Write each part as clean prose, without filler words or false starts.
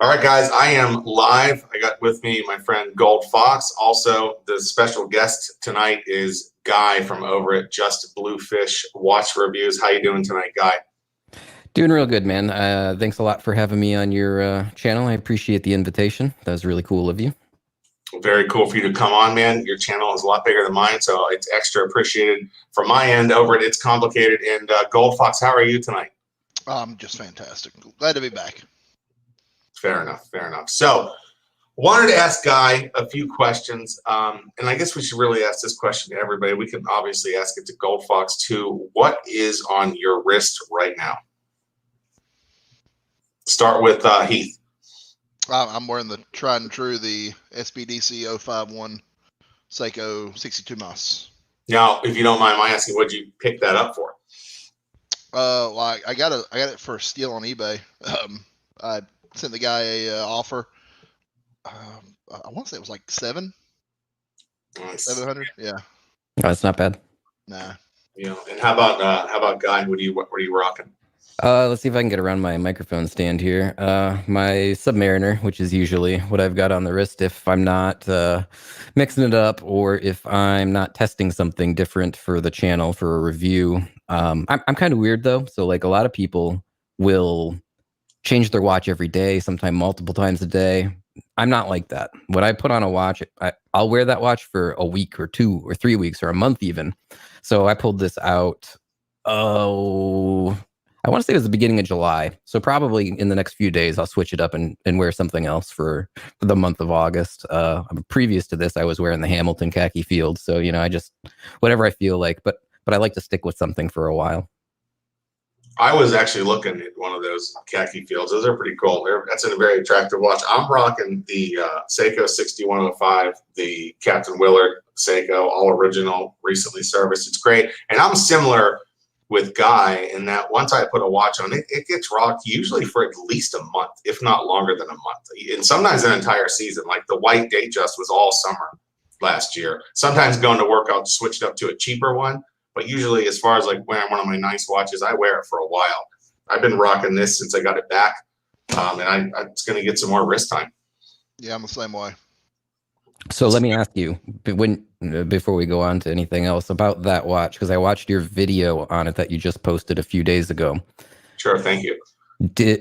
All right, guys, I am live. I got with me my friend Gold Fox. Also, the special guest tonight is Guy from over at JustBlueFish Watch Reviews. How you doing tonight, Guy? Doing real good, man. Thanks a lot for having me on your channel. I appreciate the invitation. That was really cool of you. Very cool for you to come on, man. Your channel is a lot bigger than mine, so it's extra appreciated from my end over at It's Complicated. And Gold Fox, how are you tonight? Just fantastic. Glad to be back. Fair enough, fair enough. So, wanted to ask Guy a few questions, and I guess we should really ask this question to everybody. We can obviously ask it to Gold Fox too. What is on your wrist right now? Start with Heath. I'm wearing the tried and true, the SBDC 051 Seiko 62 Mas. Now, if you don't mind my asking, what'd you pick that up for? Well, I got it for a steal on eBay. I sent the guy a offer. I want to say it was like $700. Yeah. Oh, that's not bad. Nah. You know, and how about Guy? What are you rocking? Let's see if I can get around my microphone stand here. My Submariner, which is usually what I've got on the wrist if I'm not mixing it up or if I'm not testing something different for the channel for a review. I'm kind of weird though. So like a lot of people will change their watch every day, sometimes multiple times a day. I'm not like that. When I put on a watch, I'll wear that watch for a week or 2 or 3 weeks or a month even. So I pulled this out. I want to say it was the beginning of July. So probably in the next few days, I'll switch it up and wear something else for the month of August. Previous to this, I was wearing the Hamilton khaki field. So, you know, I just, whatever I feel like, but I like to stick with something for a while. I was actually looking at one of those khaki fields. Those are pretty cool. That's a very attractive watch. I'm rocking the Seiko 6105, the Captain Willard Seiko, all original, recently serviced. It's great. And I'm similar with Guy in that once I put a watch on it, it gets rocked usually for at least a month, if not longer than a month. And sometimes an entire season. Like the white Datejust was all summer last year. Sometimes going to work, I'll switch it up to a cheaper one. But usually, as far as like wearing one of my nice watches, I wear it for a while. I've been rocking this since I got it back, and it's going to get some more wrist time. Yeah, I'm the same way. So let me ask you, before we go on to anything else about that watch, because I watched your video on it that you just posted a few days ago. Sure, thank you.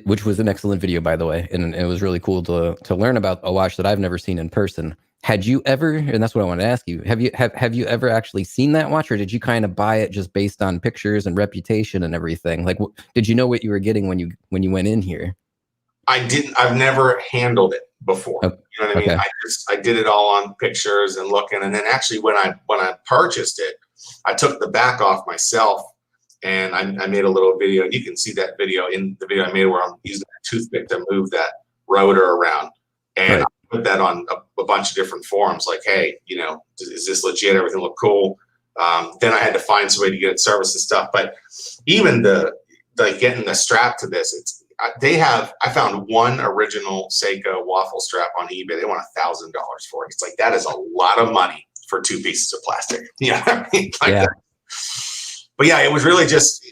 Which was an excellent video, by the way, and it was really cool to learn about a watch that I've never seen in person. Had you ever, and that's what I want to ask you, have you ever actually seen that watch, or did you kind of buy it just based on pictures and reputation and everything? Like, did you know what you were getting when you went in here? I didn't. I've never handled it before. Oh, you know what I mean? okay. I did it all on pictures and looking, and then actually when I purchased it, I took the back off myself, and I made a little video. You can see that video in the video I made where I'm using a toothpick to move that rotor around, and Right. I put that on a bunch of different forums. Like, hey, you know, is this legit? Everything look cool. Then I had to find some way to get it serviced and stuff. But even the getting the strap to this, I found one original Seiko waffle strap on eBay. They want $1,000 for it. It's like, that is a lot of money for 2 pieces of plastic. Yeah. I mean, like Yeah. that. But yeah, it was really just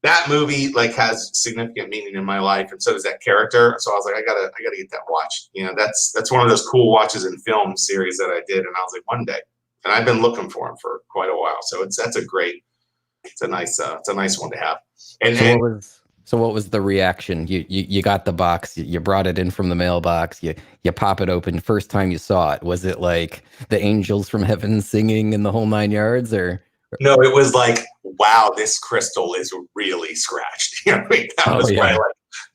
that movie like has significant meaning in my life, and so does that character. So I was like, I gotta get that watch. You know, that's one of those cool watches in film series that I did, and I was like, one day. And I've been looking for them for quite a while. So it's a nice one to have. And So what was the reaction? You got the box, you brought it in from the mailbox, you pop it open. First time you saw it, was it like the angels from heaven singing in the whole 9 yards, or? No, it was like, wow, this crystal is really scratched. You know, that was my like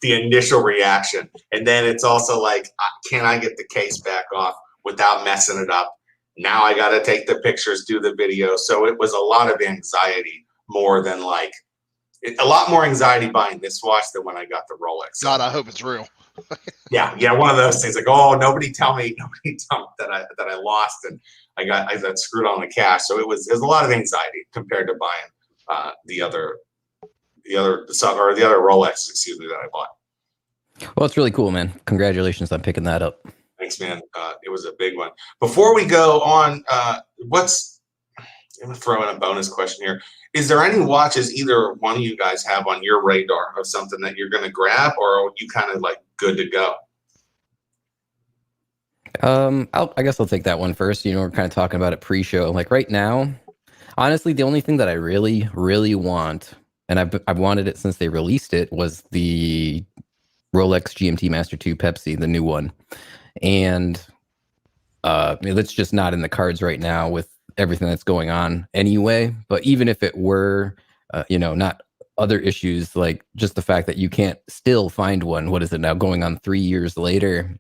the initial reaction. And then it's also like, can I get the case back off without messing it up? Now I got to take the pictures, do the video. So it was a lot of anxiety, more than like a lot more anxiety buying this watch than when I got the Rolex. God, I hope it's real. Yeah, one of those things like, oh, nobody tell me that I lost and I got screwed on the cash. So it was a lot of anxiety compared to buying the other Rolex, excuse me, that I bought. Well, it's really cool, man. Congratulations on picking that up. Thanks, man. It was a big one. Before we go on, I'm gonna throw in a bonus question here. Is there any watches either one of you guys have on your radar of something that you're gonna grab, or are you kind of like good to go? I guess I'll take that one first. We're kind of talking about it pre-show. Like right now, honestly, the only thing that I really, really want, and I've wanted it since they released it, was the Rolex GMT Master 2 Pepsi, the new one. And it's just not in the cards right now with everything that's going on anyway. But even if it were, not other issues, like just the fact that you can't still find one. What is it now? Going on 3 years later.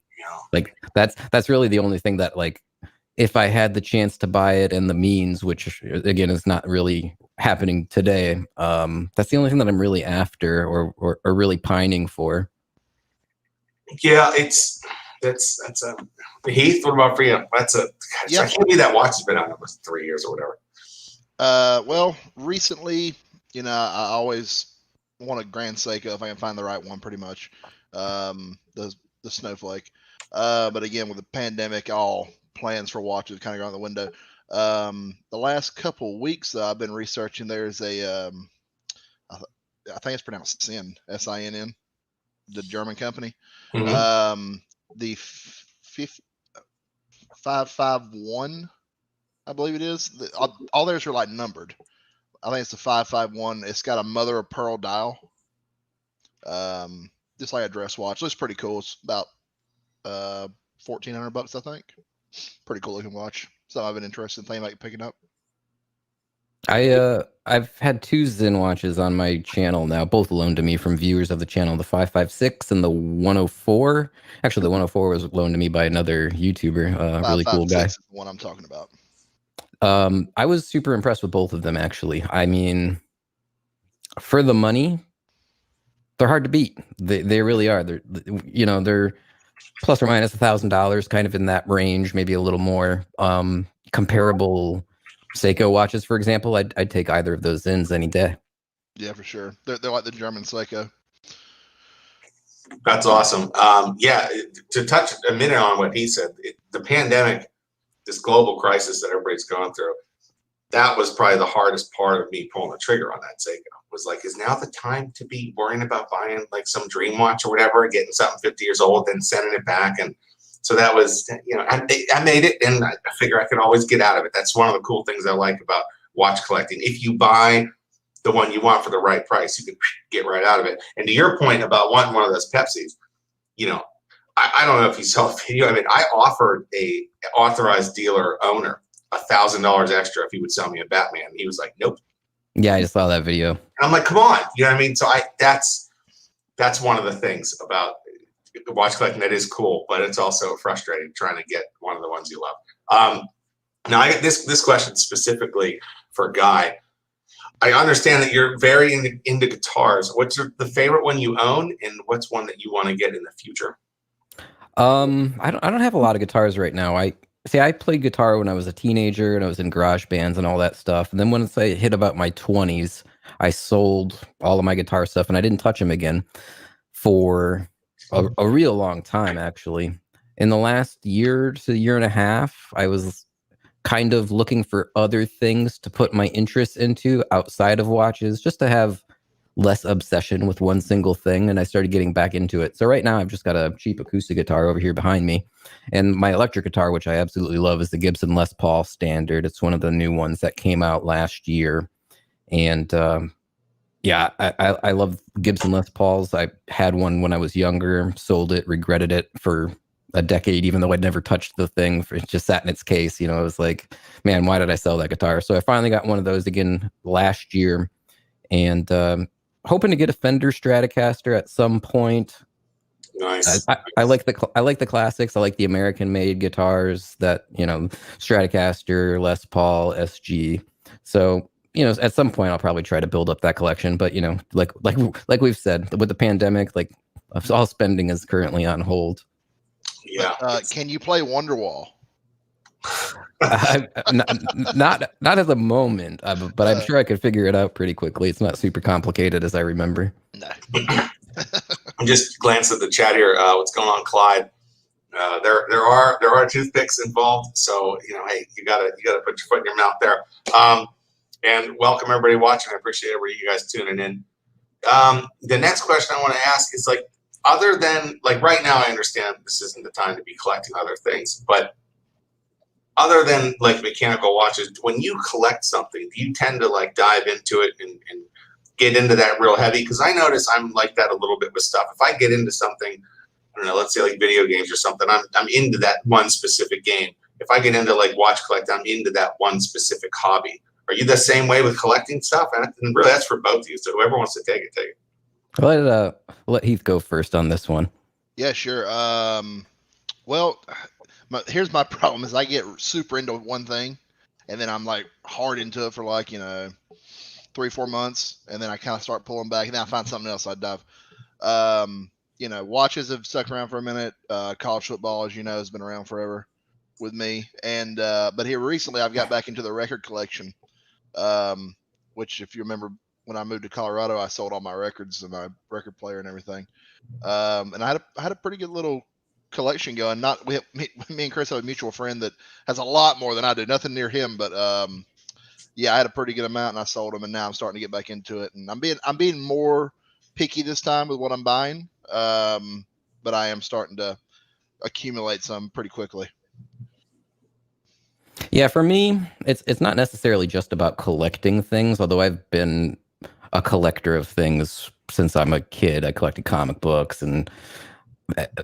Like that's really the only thing that, like, if I had the chance to buy it and the means, which again is not really happening today, that's the only thing that I'm really after or really pining for. Yeah, that's a Heath. What about for you? I can't believe that watch has been out almost 3 years or whatever. Well, recently, I always want a Grand Seiko if I can find the right one, pretty much. The Snowflake. But again, with the pandemic, all plans for watches kind of go out the window. The last couple weeks, though, I've been researching. There's a, I think it's pronounced Sin, SINN, the German company. Mm-hmm. The 551, I believe it is. All theirs are like numbered. I think it's the 551. It's got a mother of pearl dial. Just like a dress watch. Looks pretty cool. It's about $1,400, I think. Pretty cool looking watch. So I've been interested in thinking about picking up. I've had 2 Zen watches on my channel now, both loaned to me from viewers of the channel, the 556 and the 104. Actually, the 104 was loaned to me by another YouTuber, really cool guy. Is the one I'm talking about. I was super impressed with both of them, actually. I mean, for the money, they're hard to beat. They really are. They're plus or minus $1,000, kind of in that range, maybe a little more. Comparable Seiko watches, for example, I'd take either of those Zens any day. Yeah, for sure. They're like the German Seiko. That's awesome. Yeah, to touch a minute on what he said, the pandemic, this global crisis that everybody's gone through, that was probably the hardest part of me pulling the trigger on that Seiko. Was like, is now the time to be worrying about buying like some dream watch or whatever, getting something 50 years old, then sending it back? And so that was, I made it, and I figure I could always get out of it. That's one of the cool things I like about watch collecting. If you buy the one you want for the right price, you can get right out of it. And to your point about wanting one of those Pepsis, I don't know if you saw the video. I mean, I offered a authorized dealer owner $1,000 extra if he would sell me a Batman. He was like, nope. Yeah, I just saw that video. And I'm like, come on, you know what I mean? So that's one of the things about watch collecting that is cool, but it's also frustrating trying to get one of the ones you love. Now I get this question specifically for Guy. I understand that you're very into guitars. What's the favorite one you own, and what's one that you want to get in the future? I don't have a lot of guitars right now. I played guitar when I was a teenager and I was in garage bands and all that stuff. And then once I hit about my 20s, I sold all of my guitar stuff and I didn't touch them again for a real long time, actually. In the last year to year and a half, I was kind of looking for other things to put my interests into outside of watches, just to have less obsession with one single thing, and I started getting back into it. So right now I've just got a cheap acoustic guitar over here behind me, and my electric guitar, which I absolutely love, is the Gibson Les Paul Standard. It's one of the new ones that came out last year, and I love Gibson Les Pauls. I had one when I was younger, sold it, regretted it for a decade, even though I'd never touched the thing. It just sat in its case. I was like, man, why did I sell that guitar? So I finally got one of those again last year, and hoping to get a Fender Stratocaster at some point. Nice. I like the classics. I like the American-made guitars that Stratocaster, Les Paul, SG. So at some point I'll probably try to build up that collection. But like we've said, with the pandemic, like all spending is currently on hold. Yeah. Can you play Wonderwall? Not at the moment, but I'm sure I could figure it out pretty quickly. It's not super complicated, as I remember. No. I'm just glancing at the chat here. What's going on, Clyde? There are toothpicks involved, so hey, you gotta put your foot in your mouth there. And welcome everybody watching. I appreciate everybody you guys tuning in. The next question I want to ask is, like, other than like right now, I understand this isn't the time to be collecting other things, but other than like mechanical watches, when you collect something, do you tend to like dive into it and get into that real heavy? Because I notice I'm like that a little bit with stuff. If I get into something, I don't know, let's say like video games or something, I'm into that one specific game. If I get into like watch collecting, I'm into that one specific hobby. Are you the same way with collecting stuff? And really, that's for both of you. So whoever wants to take it, take it. Let Heath go first on this one. Yeah, sure. Well, here's my problem is I get super into one thing, and then I'm like hard into it for like 3-4 months, and then I kind of start pulling back, and then I find something else I dive. Watches have stuck around for a minute. College football, as you know, has been around forever with me, and but here recently I've got back into the record collection, which if you remember. When I moved to Colorado, I sold all my records and my record player and everything. And I had a pretty good little collection going. Me and Chris have a mutual friend that has a lot more than I do. Nothing near him, but yeah, I had a pretty good amount and I sold them, and now I'm starting to get back into it. And I'm being more picky this time with what I'm buying. But I am starting to accumulate some pretty quickly. Yeah, for me, it's not necessarily just about collecting things, although I've been a collector of things since I'm a kid. I collected comic books and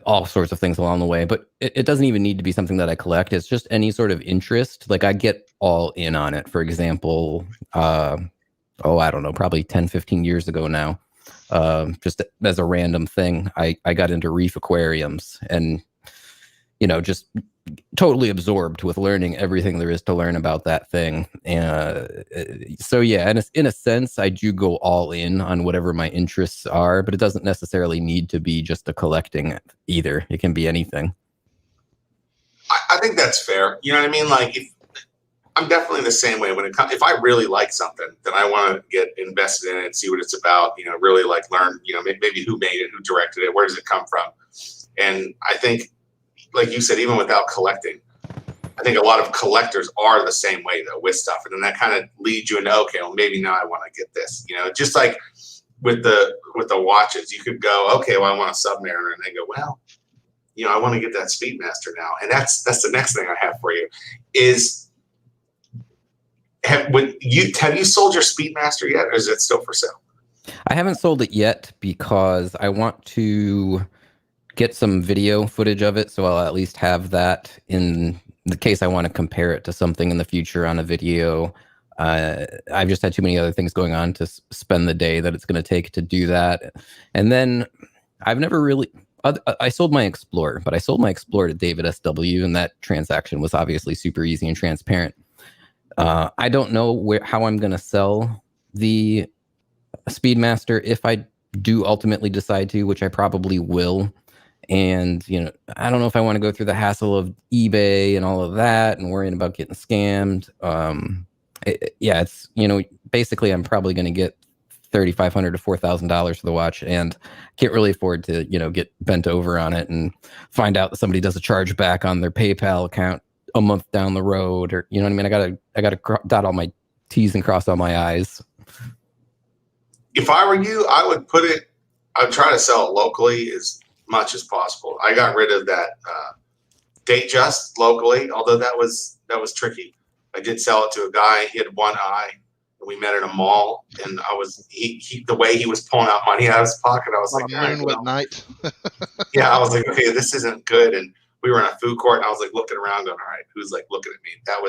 all sorts of things along the way, but it doesn't even need to be something that I collect. It's just any sort of interest. Like I get all in on it. For example, I don't know, probably 10, 15 years ago now, just as a random thing, I got into reef aquariums and, just totally absorbed with learning everything there is to learn about that thing. So yeah, in a sense, I do go all in on whatever my interests are, but it doesn't necessarily need to be just a collecting either. It can be anything. I think that's fair. You know what I mean? Like, I'm definitely the same way when it comes. If I really like something, then I want to get invested in it, see what it's about. Really like learn. Maybe who made it, who directed it, where does it come from? And I think, like you said, even without collecting, I think a lot of collectors are the same way though with stuff, and then that kind of leads you into, okay, well maybe now I want to get this. Just like with the watches, you could go, okay, well I want a Submariner, and then go, well, I want to get that Speedmaster now, and that's the next thing I have for you is. Have you sold your Speedmaster yet, or is it still for sale? I haven't sold it yet because I want to get some video footage of it, so I'll at least have that in the case I want to compare it to something in the future on a video. I've just had too many other things going on to spend the day that it's going to take to do that. And then I've never really... I sold my Explorer, but I sold my Explorer to David SW, and that transaction was obviously super easy and transparent. I don't know how I'm going to sell the Speedmaster if I do ultimately decide to, which I probably will. And, I don't know if I want to go through the hassle of eBay and all of that and worrying about getting scammed. It's, basically I'm probably going to get $3,500 to $4,000 for the watch, and can't really afford to, get bent over on it and find out that somebody does a chargeback on their PayPal account a month down the road, or, I mean? I gotta dot all my T's and cross all my I's. If I were you, I would try to sell it locally as much as possible. I got rid of that Datejust locally, although that was tricky. I did sell it to a guy. He had one eye, and we met at a mall. And the way he was pulling out money out of his pocket, I was like, a moonlit night. Yeah, I was like, okay, this isn't good. And we were in a food court, and I was like looking around, going, all right, who's like looking at me? That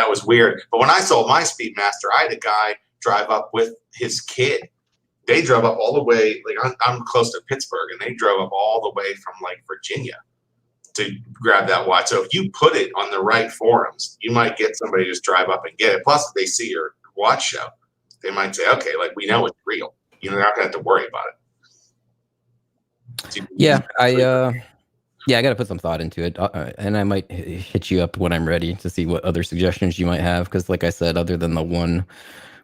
was weird. But when I sold my Speedmaster, I had a guy drive up with his kid. They drove up all the way, like I'm close to Pittsburgh, and they drove up all the way from like Virginia to grab that watch. So if you put it on the right forums, you might get somebody to just drive up and get it. Plus, if they see your watch show, they might say, okay, like we know it's real. They're not gonna have to worry about it. Yeah, I got to put some thought into it, and I might hit you up when I'm ready to see what other suggestions you might have. Because, like I said, other than the one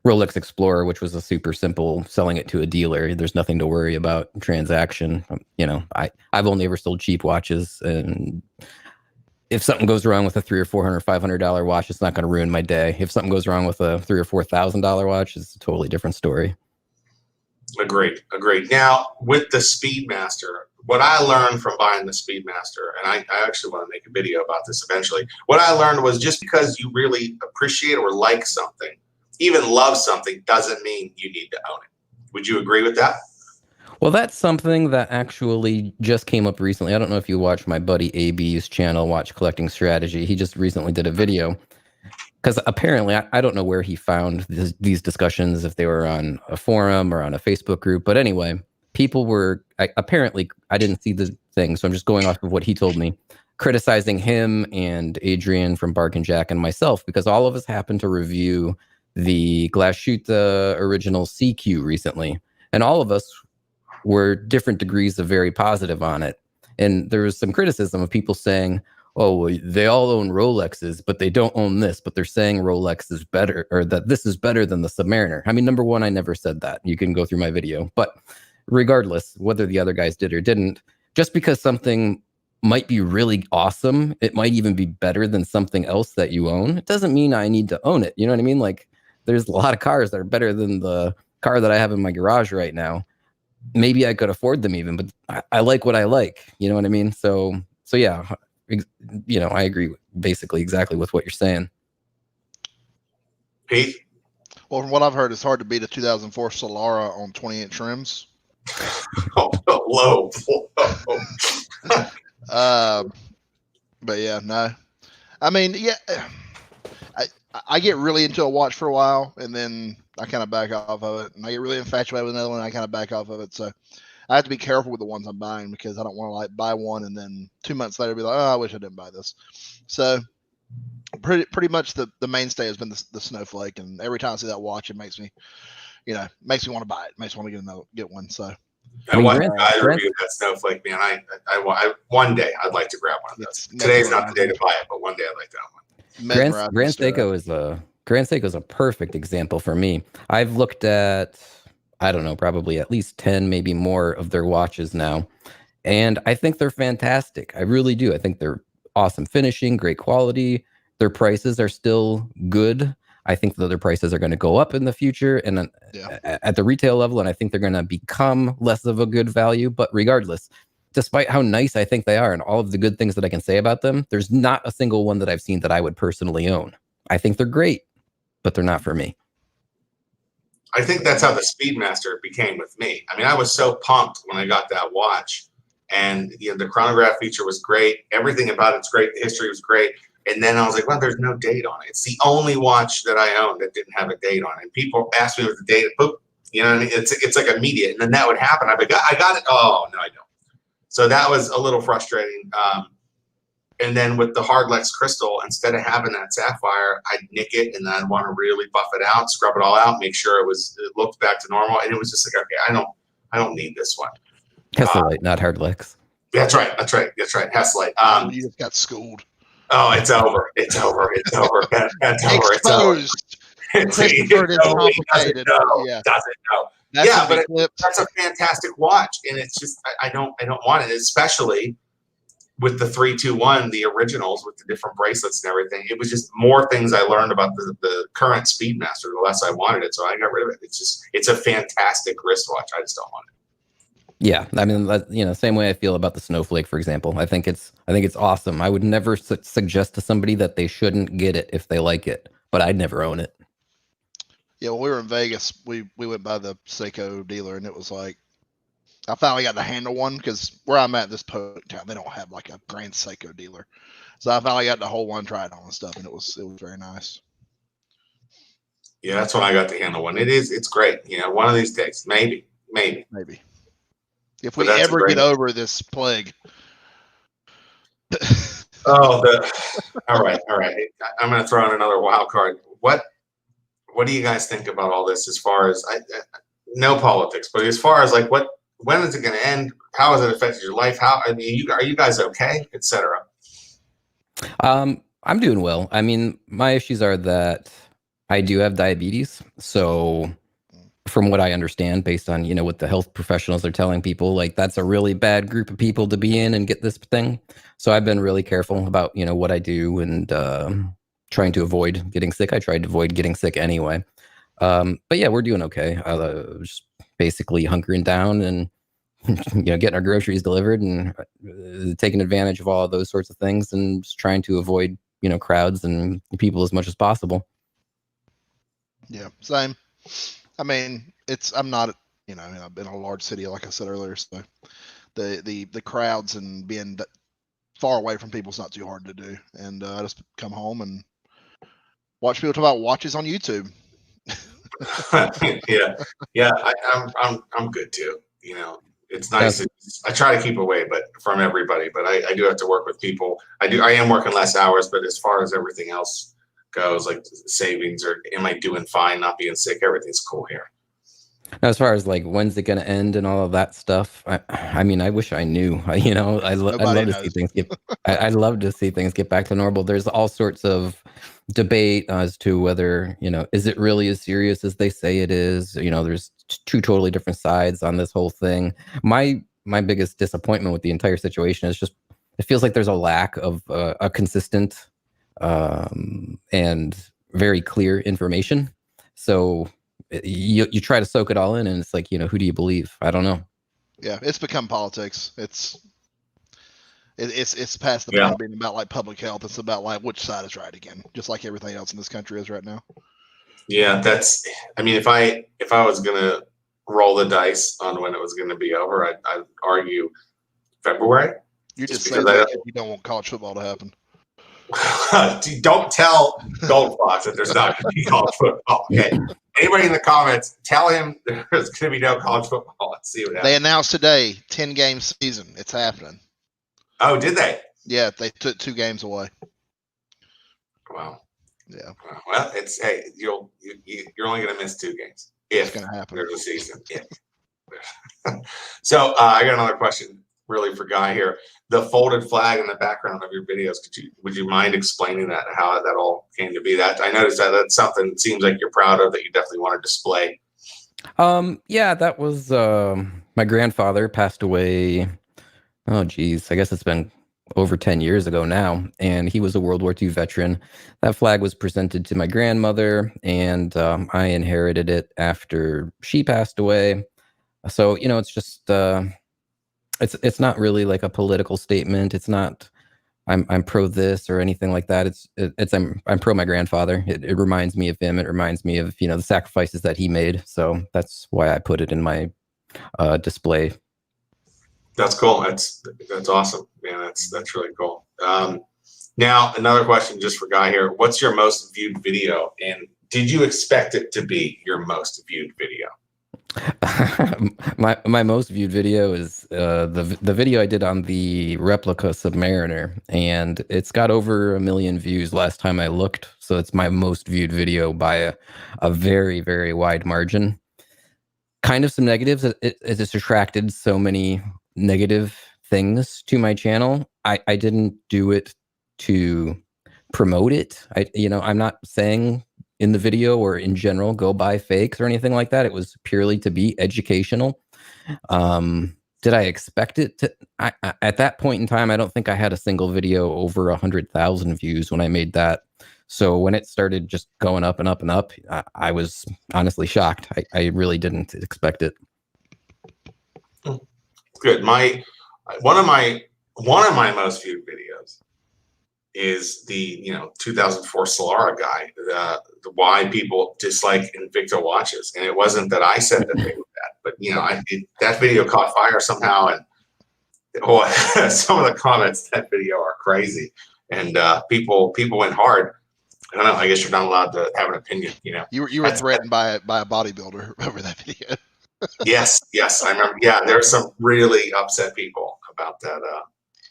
Rolex Explorer, which was a super simple selling it to a dealer, there's nothing to worry about transaction. I've only ever sold cheap watches, and if something goes wrong with a $300 or $400, $500 watch, it's not going to ruin my day. If something goes wrong with a $3,000 or $4,000 watch, it's a totally different story. Agreed. Now, with the Speedmaster, what I learned from buying the Speedmaster, and I actually want to make a video about this eventually. What I learned was just because you really appreciate or like something, even love something, doesn't mean you need to own it. Would you agree with that? Well, that's something that actually just came up recently. I don't know if you watch my buddy AB's channel, Watch Collecting Strategy. He just recently did a video because apparently, I don't know where he found these discussions, if they were on a forum or on a Facebook group. But anyway, people were apparently, I didn't see the thing, so I'm just going off of what he told me, criticizing him and Adrian from Bark and Jack and myself because all of us happened to review the Glashuta original CQ recently. And all of us were different degrees of very positive on it. And there was some criticism of people saying, oh, well, they all own Rolexes, but they don't own this, but they're saying Rolex is better, or that this is better than the Submariner. I mean, number one, I never said that. You can go through my video. But regardless, whether the other guys did or didn't, just because something might be really awesome, it might even be better than something else that you own, it doesn't mean I need to own it. You know what I mean? Like, there's a lot of cars that are better than the car that I have in my garage right now. Maybe I could afford them even, but I like what I like. You know what I mean? So yeah, you know, I agree basically exactly with what you're saying. Pete? Well, from what I've heard, it's hard to beat a 2004 Solara on 20-inch rims. Oh, low. But yeah, no. I mean, yeah, I get really into a watch for a while, and then I kind of back off of it. And I get really infatuated with another one, and I kind of back off of it. So I have to be careful with the ones I'm buying because I don't want to like buy one and then 2 months later be like, oh, I wish I didn't buy this. So pretty much the mainstay has been the Snowflake, and every time I see that watch, it makes me want to buy it. Makes me want to get one. So I want to review that Snowflake, man. I one day I'd like to grab one of those. Today's not the day to buy it, but one day I'd like to have one. Grand Seiko is a perfect example for me. I've looked at, I don't know, probably at least 10, maybe more of their watches now. And I think they're fantastic. I really do. I think they're awesome finishing, great quality. Their prices are still good. I think that their prices are going to go up in the future and at the retail level. And I think they're going to become less of a good value. But regardless, despite how nice I think they are and all of the good things that I can say about them, there's not a single one that I've seen that I would personally own. I think they're great, but they're not for me. I think that's how the Speedmaster became with me. I mean, I was so pumped when I got that watch, and the chronograph feature was great. Everything about it's great. The history was great. And then I was like, well, there's no date on it. It's the only watch that I own that didn't have a date on it. And people ask me what the date, boop, you know what I mean? It's like immediate. And then that would happen. I'd be like, I got it. Oh, no, I don't. So that was a little frustrating. And then with the Hardlex crystal, instead of having that sapphire, I'd nick it and then I'd want to really buff it out, scrub it all out, make sure it looked back to normal. And it was just like, okay, I don't need this one. Heslite, not Hardlex. That's right. Heslite. You just got schooled. Oh, it's over. It's over. It's over. It's over. Exposed. It's complicated. Doesn't know. But that's a fantastic watch, and it's just I don't want it, especially with the 321, the originals with the different bracelets and everything. It was just more things I learned about the current Speedmaster, the less I wanted it, so I got rid of it. It's a fantastic wristwatch. I just don't want it. Yeah, I mean, same way I feel about the Snowflake, for example. I think it's awesome. I would never suggest to somebody that they shouldn't get it if they like it, but I'd never own it. Yeah, when we were in Vegas, we went by the Seiko dealer, and it was like, I finally got the handle one because where I'm at this town, they don't have like a Grand Seiko dealer. So I finally got the whole one, tried on and stuff, and it was very nice. Yeah, that's when I got the handle one. It's great. One of these days, maybe. If we ever get over this plague. All right. I'm going to throw in another wild card. What do you guys think about all this as far as no politics, but as far as like when is it going to end? How has it affected your life? Are you guys okay, etc.? I'm doing well. I mean, my issues are that I do have diabetes, so from what I understand, based on what the health professionals are telling people, like that's a really bad group of people to be in and get this thing. So I've been really careful about what I do and trying to avoid getting sick. I tried to avoid getting sick anyway. But yeah, we're doing okay. Just basically hunkering down and getting our groceries delivered and taking advantage of all of those sorts of things, and just trying to avoid, crowds and people as much as possible. Yeah, same. I mean, I'm not, I've been in a large city, like I said earlier, so the crowds and being far away from people is not too hard to do. And I just come home and watch people talk about watches on YouTube. yeah. I'm good too. It's nice. I try to keep away, but from everybody. But I do have to work with people. I am working less hours, but as far as everything else goes, like savings or am I doing fine, not being sick, everything's cool here. Now, as far as like when's it going to end and all of that stuff, I mean, I wish I knew. I'd love to see things get. I'd love to see things get back to normal. There's all sorts of debate as to whether is it really as serious as they say it is. There's two totally different sides on this whole thing. My biggest disappointment with the entire situation is just it feels like there's a lack of a consistent and very clear information. So you try to soak it all in, and it's like, who do you believe? I don't know. Yeah, it's become politics. It's past the point of being about like public health. It's about like which side is right again, just like everything else in this country is right now. Yeah, I mean, if I was gonna roll the dice on when it was gonna be over, I'd argue February. You just say that if you don't want college football to happen. Don't tell Gold Fox that there's not going to be college football. Okay. Anybody in the comments, tell him there's going to be no college football. Let's see what happens. They announced today 10-game season. It's happening. Oh, did they? Yeah, they took 2 games away. Wow. Yeah. Well, you're only going to miss 2 games if it's going to happen. There's a season. Yeah. So I got another question. Really for Guy here, the folded flag in the background of your videos. Would you mind explaining that, how that all came to be? That I noticed that's something it seems like you're proud of, that you definitely want to display. Yeah, that was my grandfather passed away. Oh geez, I guess it's been over 10 years ago now, and he was a World War II veteran. That flag was presented to my grandmother, and I inherited it after she passed away. So it's just it's not really like a political statement. It's not I'm pro this or anything like that. It's I'm pro my grandfather. It reminds me of him. It reminds me of the sacrifices that he made. So that's why I put it in my display. That's cool. That's awesome, man. That's really cool. Now another question just for Guy here. What's your most viewed video, and did you expect it to be your most viewed video? my most viewed video is the video I did on the replica Submariner, and it's got over 1 million views last time I looked. So it's my most viewed video by a very, very wide margin. Kind of some negatives. It's attracted so many negative things to my channel. I didn't do it to promote it. I'm not saying in the video or in general go buy fakes or anything like that. It was purely to be educational. Did I expect it to? At that point in time, I don't think I had a single video over 100,000 views when I made that. So when it started just going up and up and up, I was honestly shocked. I really didn't expect it. Good. One of my most viewed videos is the 2004 Solara guy, the why people dislike Invicta watches, and it wasn't that I said that they were bad, but that video caught fire somehow, and some of the comments in that video are crazy, and people went hard. I don't know. I guess you're not allowed to have an opinion. You were threatened by a bodybuilder over that video. Yes, I remember. Yeah, there's some really upset people about that.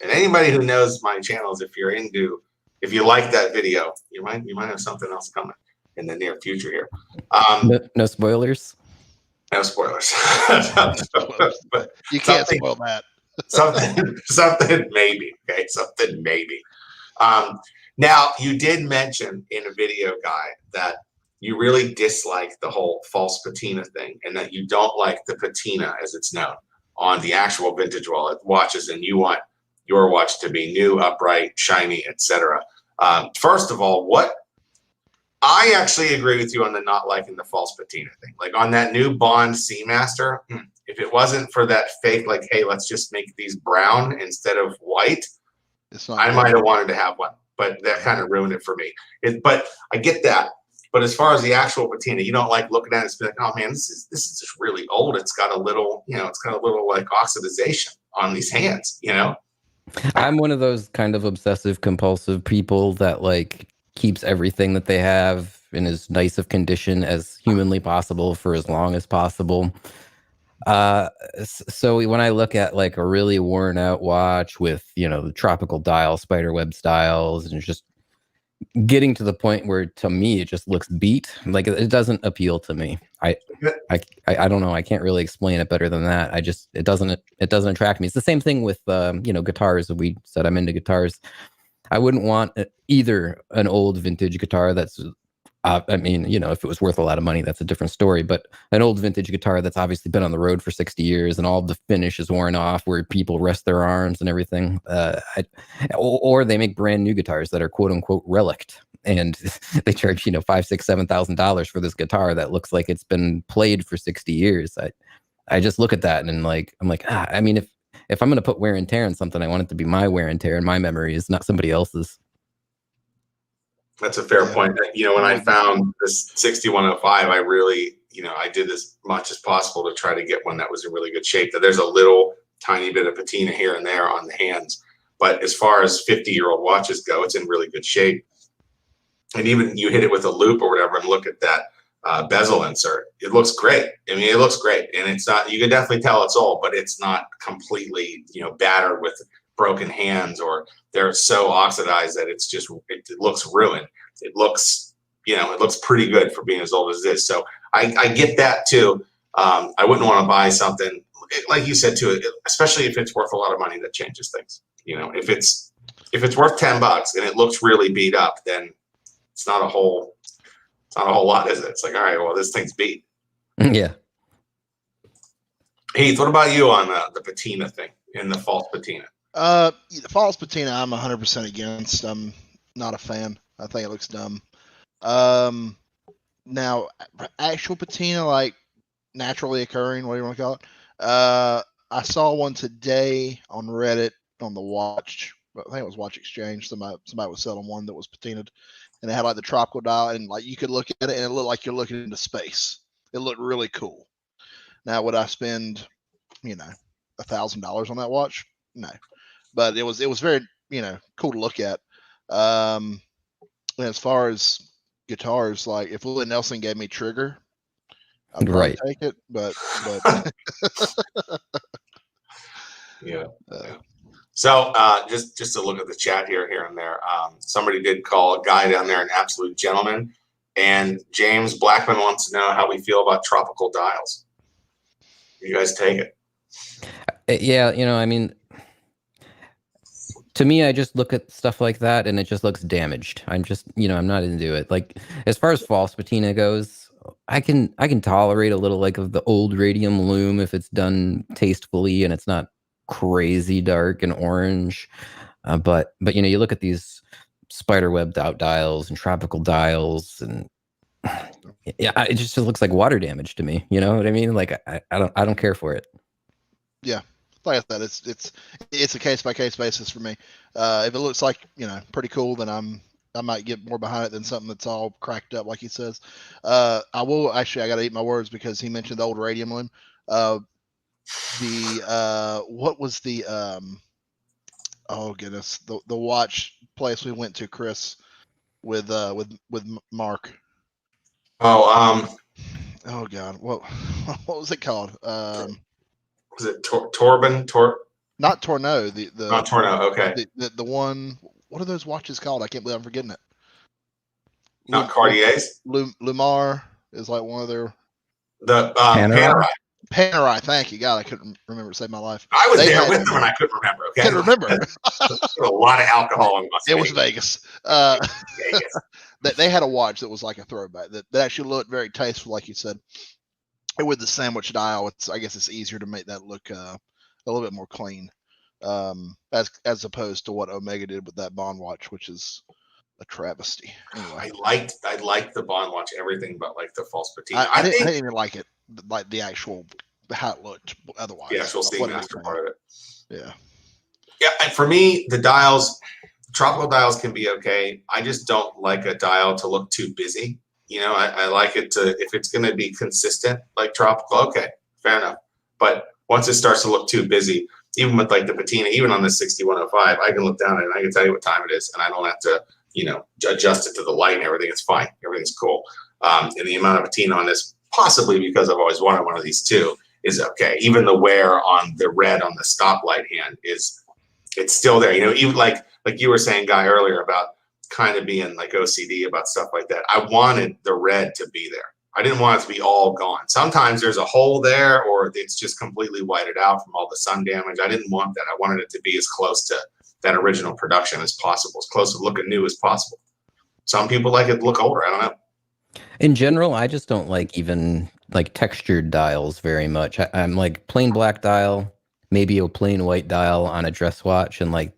And anybody who knows my channels, if you like that video, you might have something else coming in the near future here. No spoilers. No spoilers. But you can't spoil that. something maybe. Okay, something maybe. Now you did mention in a video, Guy, that you really dislike the whole false patina thing, and that you don't like the patina as it's known on the actual vintage watches, and you want your watch to be new, upright, shiny, etc. First of all, I actually agree with you on the not liking the false patina thing. Like on that new Bond Seamaster, if it wasn't for that fake, like, hey, let's just make these brown instead of white, It's not I good. might have wanted to have one, but that kind of ruined it for me. But I get that. But as far as the actual patina, you don't like looking at it and be like, oh man, this is just really old. It's got a little, it's got a little like oxidization on these hands, I'm one of those kind of obsessive compulsive people that like keeps everything that they have in as nice of condition as humanly possible for as long as possible. So when I look at like a really worn out watch with, the tropical dial, spider web styles, and just getting to the point where to me it just looks beat, like it doesn't appeal to me. I don't know. I can't really explain it better than that. It doesn't attract me. It's the same thing with guitars. We said I'm into guitars. I wouldn't want either an old vintage guitar that's if it was worth a lot of money, that's a different story. But an old vintage guitar that's obviously been on the road for 60 years and all the finish is worn off, where people rest their arms and everything. Or they make brand new guitars that are quote unquote relict, and they charge $5,000, $6,000, $7,000 for this guitar that looks like it's been played for 60 years. I just look at that and I'm like, if I'm going to put wear and tear in something, I want it to be my wear and tear and my memories, not somebody else's. That's a fair point. When I found this 6105, I really, I did as much as possible to try to get one that was in really good shape. That there's a little tiny bit of patina here and there on the hands, but as far as 50-year-old watches go, it's in really good shape. And even you hit it with a loop or whatever, and look at that bezel insert. It looks great. It looks great, and it's not. You can definitely tell it's old, but it's not completely, battered with broken hands, or they're so oxidized that it looks ruined. It looks pretty good for being as old as it is. So I get that too. I wouldn't want to buy something like you said too, especially if it's worth a lot of money. That changes things. If it's worth $10 and it looks really beat up, then it's not a whole lot, is it? It's like, all right, well, this thing's beat. Yeah. Heath, what about you on the patina thing and the false patina? The false patina, I'm 100% against. I'm not a fan. I think it looks dumb. Now, actual patina, like naturally occurring, whatever you want to call it. I saw one today on Reddit on the watch. I think it was Watch Exchange. Somebody was selling one that was patinaed, and it had like the tropical dial, and like you could look at it and it looked like you're looking into space. It looked really cool. Now, would I spend, $1,000 on that watch? No. But it was very, cool to look at. And as far as guitars, like if Willie Nelson gave me Trigger, I'd probably take it. But yeah. So just to look at the chat here and there, somebody did call a guy down there an absolute gentleman, and James Blackman wants to know how we feel about tropical dials. You guys take it? Yeah, to me, I just look at stuff like that and it just looks damaged. I'm just, I'm not into it. Like as far as false patina goes, I can tolerate a little like of the old radium loom if it's done tastefully and it's not crazy dark and orange. But you look at these spider webbed out dials and tropical dials, and yeah, it just looks like water damage to me. You know what I mean? Like I don't care for it. Yeah. Like I said, it's a case by case basis for me. If it looks like pretty cool, then I might get more behind it than something that's all cracked up, like he says. I got to eat my words because he mentioned the old radium loom. What was the oh goodness, the watch place we went to, Chris, with Mark. Oh God, what was it called? Was it Torben? Not Torno. Not Torno. Okay. The one. What are those watches called? I can't believe I'm forgetting it. Not Cartier's. Lumar is like one of their. The Panerai. Panerai. Thank you, God. I couldn't remember to save my life. I was there with them and I couldn't remember. Okay. Couldn't remember. A lot of alcohol in my. It was Vegas. Vegas. They had a watch that was like a throwback that actually looked very tasteful, like you said. And with the sandwich dial, I guess it's easier to make that look a little bit more clean, as opposed to what Omega did with that Bond watch, which is a travesty. Anyway. I liked the Bond watch, everything but like the false patina. I didn't even like it, like the actual how it looked otherwise. The actual of what it was Seamaster saying. part of it. Yeah. Yeah, and for me, the dials, tropical dials can be okay. I just don't like a dial to look too busy. You know, I like it to, if it's going to be consistent, like tropical, okay, fair enough. But once it starts to look too busy, even with like the Patina, even on the 6105, I can look down at it and I can tell you what time it is, and I don't have to, you know, adjust it to the light and everything. It's fine. Everything's cool. And the amount of Patina on this, possibly because I've always wanted one of these too, is okay. Even the wear on the red on the stoplight hand is, it's still there. You know, even like you were saying, Guy, earlier about kind of being like OCD about stuff like that. I wanted the red to be there. I didn't want it to be all gone. Sometimes there's a hole there, or it's just completely whited out from all the sun damage. I didn't want that. I wanted it to be as close to that original production as possible, as close to looking new as possible. Some people like it to look older. I don't know. In general, I just don't like even like textured dials very much. I'm like plain black dial, maybe a plain white dial on a dress watch, and like,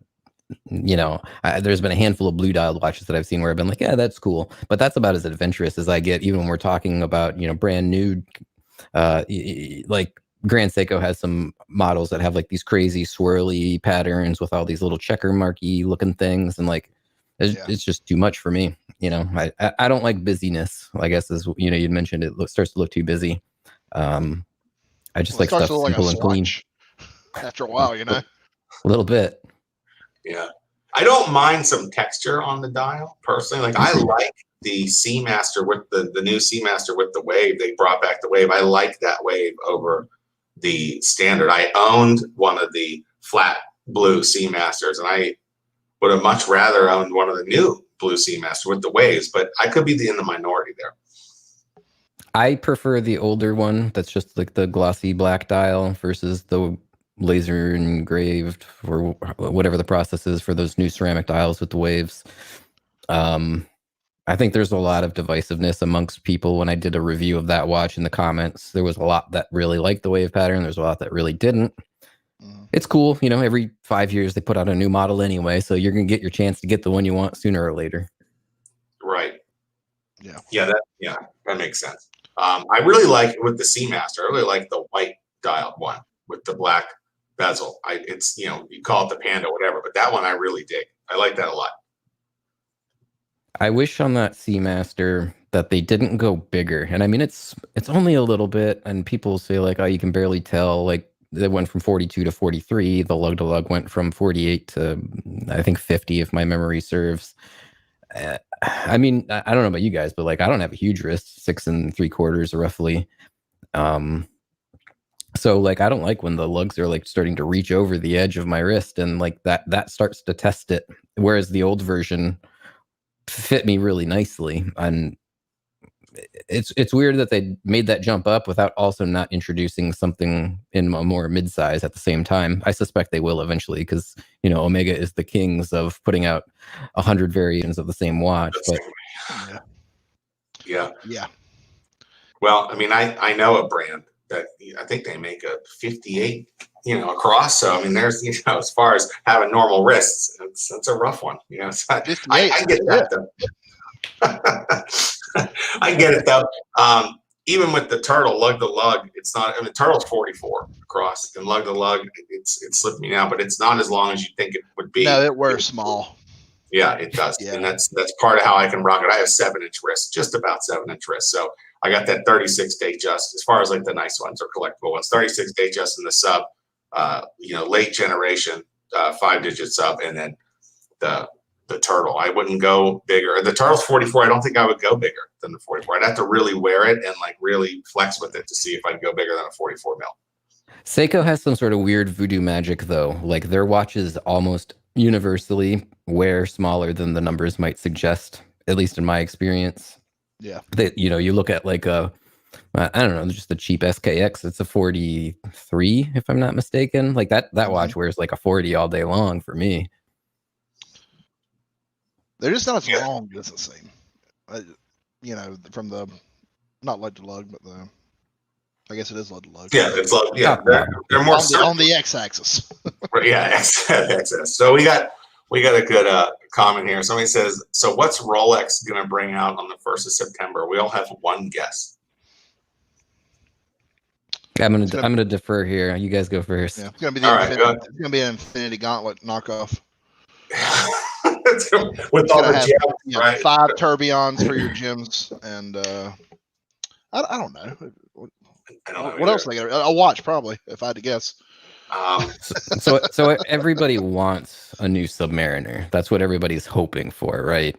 you know, there's been a handful of blue dialed watches that I've seen where I've been like, yeah, that's cool, but that's about as adventurous as I get. Even when we're talking about, you know, brand new, like Grand Seiko has some models that have like these crazy swirly patterns with all these little checker marky looking things, and like it's just too much for me. You know, I don't like busyness, I guess, as you know, you'd mentioned it starts to look too busy. I just like stuff simple and clean. After a while, you know, a little bit. Yeah, I don't mind some texture on the dial personally. Like I like the Seamaster with the new Seamaster with the wave. They brought back the wave. I like that wave over the standard. I owned one of the flat blue Seamasters, and I would have much rather owned one of the new blue Seamaster with the waves. But I could be in the minority there. I prefer the older one that's just like the glossy black dial versus the laser engraved or whatever the process is for those new ceramic dials with the waves. I think there's a lot of divisiveness amongst people. When I did a review of that watch in the comments, there was a lot that really liked the wave pattern. There's a lot that really didn't. It's cool. You know, every 5 years they put out a new model anyway, so you're going to get your chance to get the one you want sooner or later. Right. Yeah. That makes sense. I really like it with the Seamaster. I really like the white dialed one with the black bezel. It's, you know, you call it the Panda, whatever, but that one I really dig. I like that a lot. I wish on that Seamaster that they didn't go bigger. And I mean, it's only a little bit, and people say like, oh, you can barely tell. Like they went from 42 to 43. The lug to lug went from 48 to I think 50, if my memory serves. I mean, I don't know about you guys, but like I don't have a huge wrist, 6 3/4 roughly. So like I don't like when the lugs are like starting to reach over the edge of my wrist, and like that starts to test it. Whereas the old version fit me really nicely, and it's weird that they made that jump up without also not introducing something in a more mid-size at the same time. I suspect they will eventually, because you know Omega is the kings of putting out 100 variations of the same watch. But yeah. Well, I mean, I know a brand that I think they make a 58, you know, across. So I mean, there's, you know, as far as having normal wrists, it's a rough one. You know, I get that though. I get it though. Even with the Turtle lug to lug, it's not. I mean, Turtle's 44 across, and lug to lug, it's slipped me now, but it's not as long as you think it would be. No, it wears small. Yeah, it does, Yeah. and that's part of how I can rock it. I have 7-inch wrists, just about 7-inch wrists, so I got that 36-day just. As far as like the nice ones or collectible ones, 36-day just in the sub, you know, late generation 5-digit sub, and then the Turtle. I wouldn't go bigger. The Turtle's 44. I don't think I would go bigger than the 44. I'd have to really wear it and like really flex with it to see if I'd go bigger than a 44 mil. Seiko has some sort of weird voodoo magic though. Like their watches almost universally wear smaller than the numbers might suggest, at least in my experience. Yeah. You know, you look at like I don't know, just the cheap SKX, it's a 43, if I'm not mistaken. Like that watch wears like a 40 all day long for me. They're just not as long, doesn't seem. You know, from the not lug to lug, but I guess it is lug to lug. Yeah, it's lug. Yeah, they're more on the x-axis. Yeah, x-axis. So we got a good comment here. Somebody says, "So what's Rolex going to bring out on the 1st of September?" We all have one guess. I'm gonna defer here. You guys go first. Yeah, it's gonna be the All right, Infinity, it's gonna be an Infinity Gauntlet knockoff. With It's all gonna the have gems, right? 5 tourbillons for your gems, and I don't know. I don't know What else are they gonna? A watch probably, if I had to guess. So everybody wants a new Submariner. That's what everybody's hoping for, right?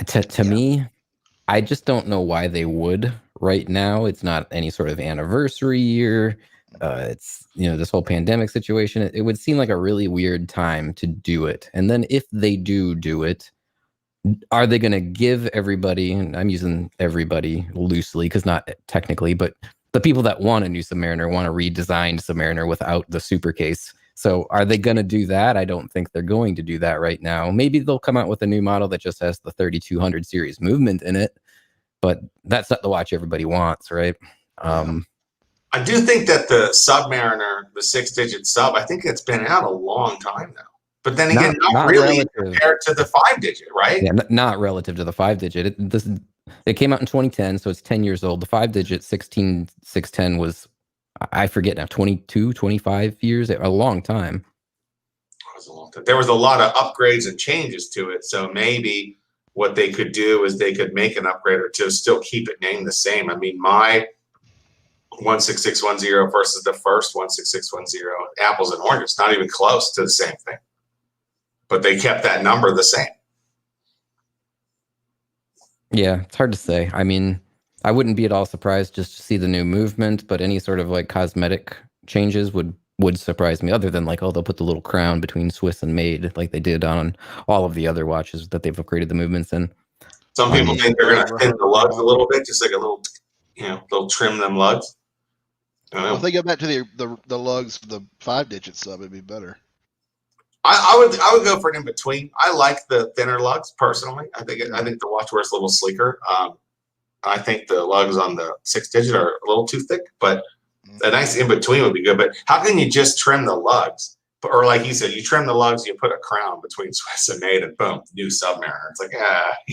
To me, I just don't know why they would right now. It's not any sort of anniversary year. It's this whole pandemic situation. It would seem like a really weird time to do it. And then if they do it, are they going to give everybody, and I'm using everybody loosely because not technically, but the people that want a new Submariner want a redesigned Submariner without the super case. So are they going to do that? I don't think they're going to do that right now. Maybe they'll come out with a new model that just has the 3200 series movement in it, but that's not the watch everybody wants, right? I do think that the Submariner, the 6-digit sub, I think it's been out a long time now. But then again, not really relative compared to the 5-digit, right? Yeah, not relative to the 5-digit. It came out in 2010, so it's 10 years old. The 5-digit 16610 was, I forget now, 22, 25 years, a long time. It was a long time. There was a lot of upgrades and changes to it, so maybe what they could do is they could make an upgrade or two, still keep it named the same. I mean, my 16610 versus the first 16610, apples and oranges, not even close to the same thing. But they kept that number the same. Yeah, it's hard to say. I mean, I wouldn't be at all surprised just to see the new movement, but any sort of like cosmetic changes would surprise me, other than like, oh, they'll put the little crown between Swiss and Made like they did on all of the other watches that they've upgraded the movements in. Some people think they're going to thin the lugs a little bit, just like a little, they'll trim them lugs. Well, if they go back to the lugs for the 5-digit sub, it'd be better. I would go for an in between. I like the thinner lugs personally. I think the watch wears a little sleeker. I think the lugs on the 6-digit are a little too thick, but a nice in between would be good. But how can you just trim the lugs? Or like you said, you trim the lugs, you put a crown between Swiss and Made, and boom, new Submariner. It's like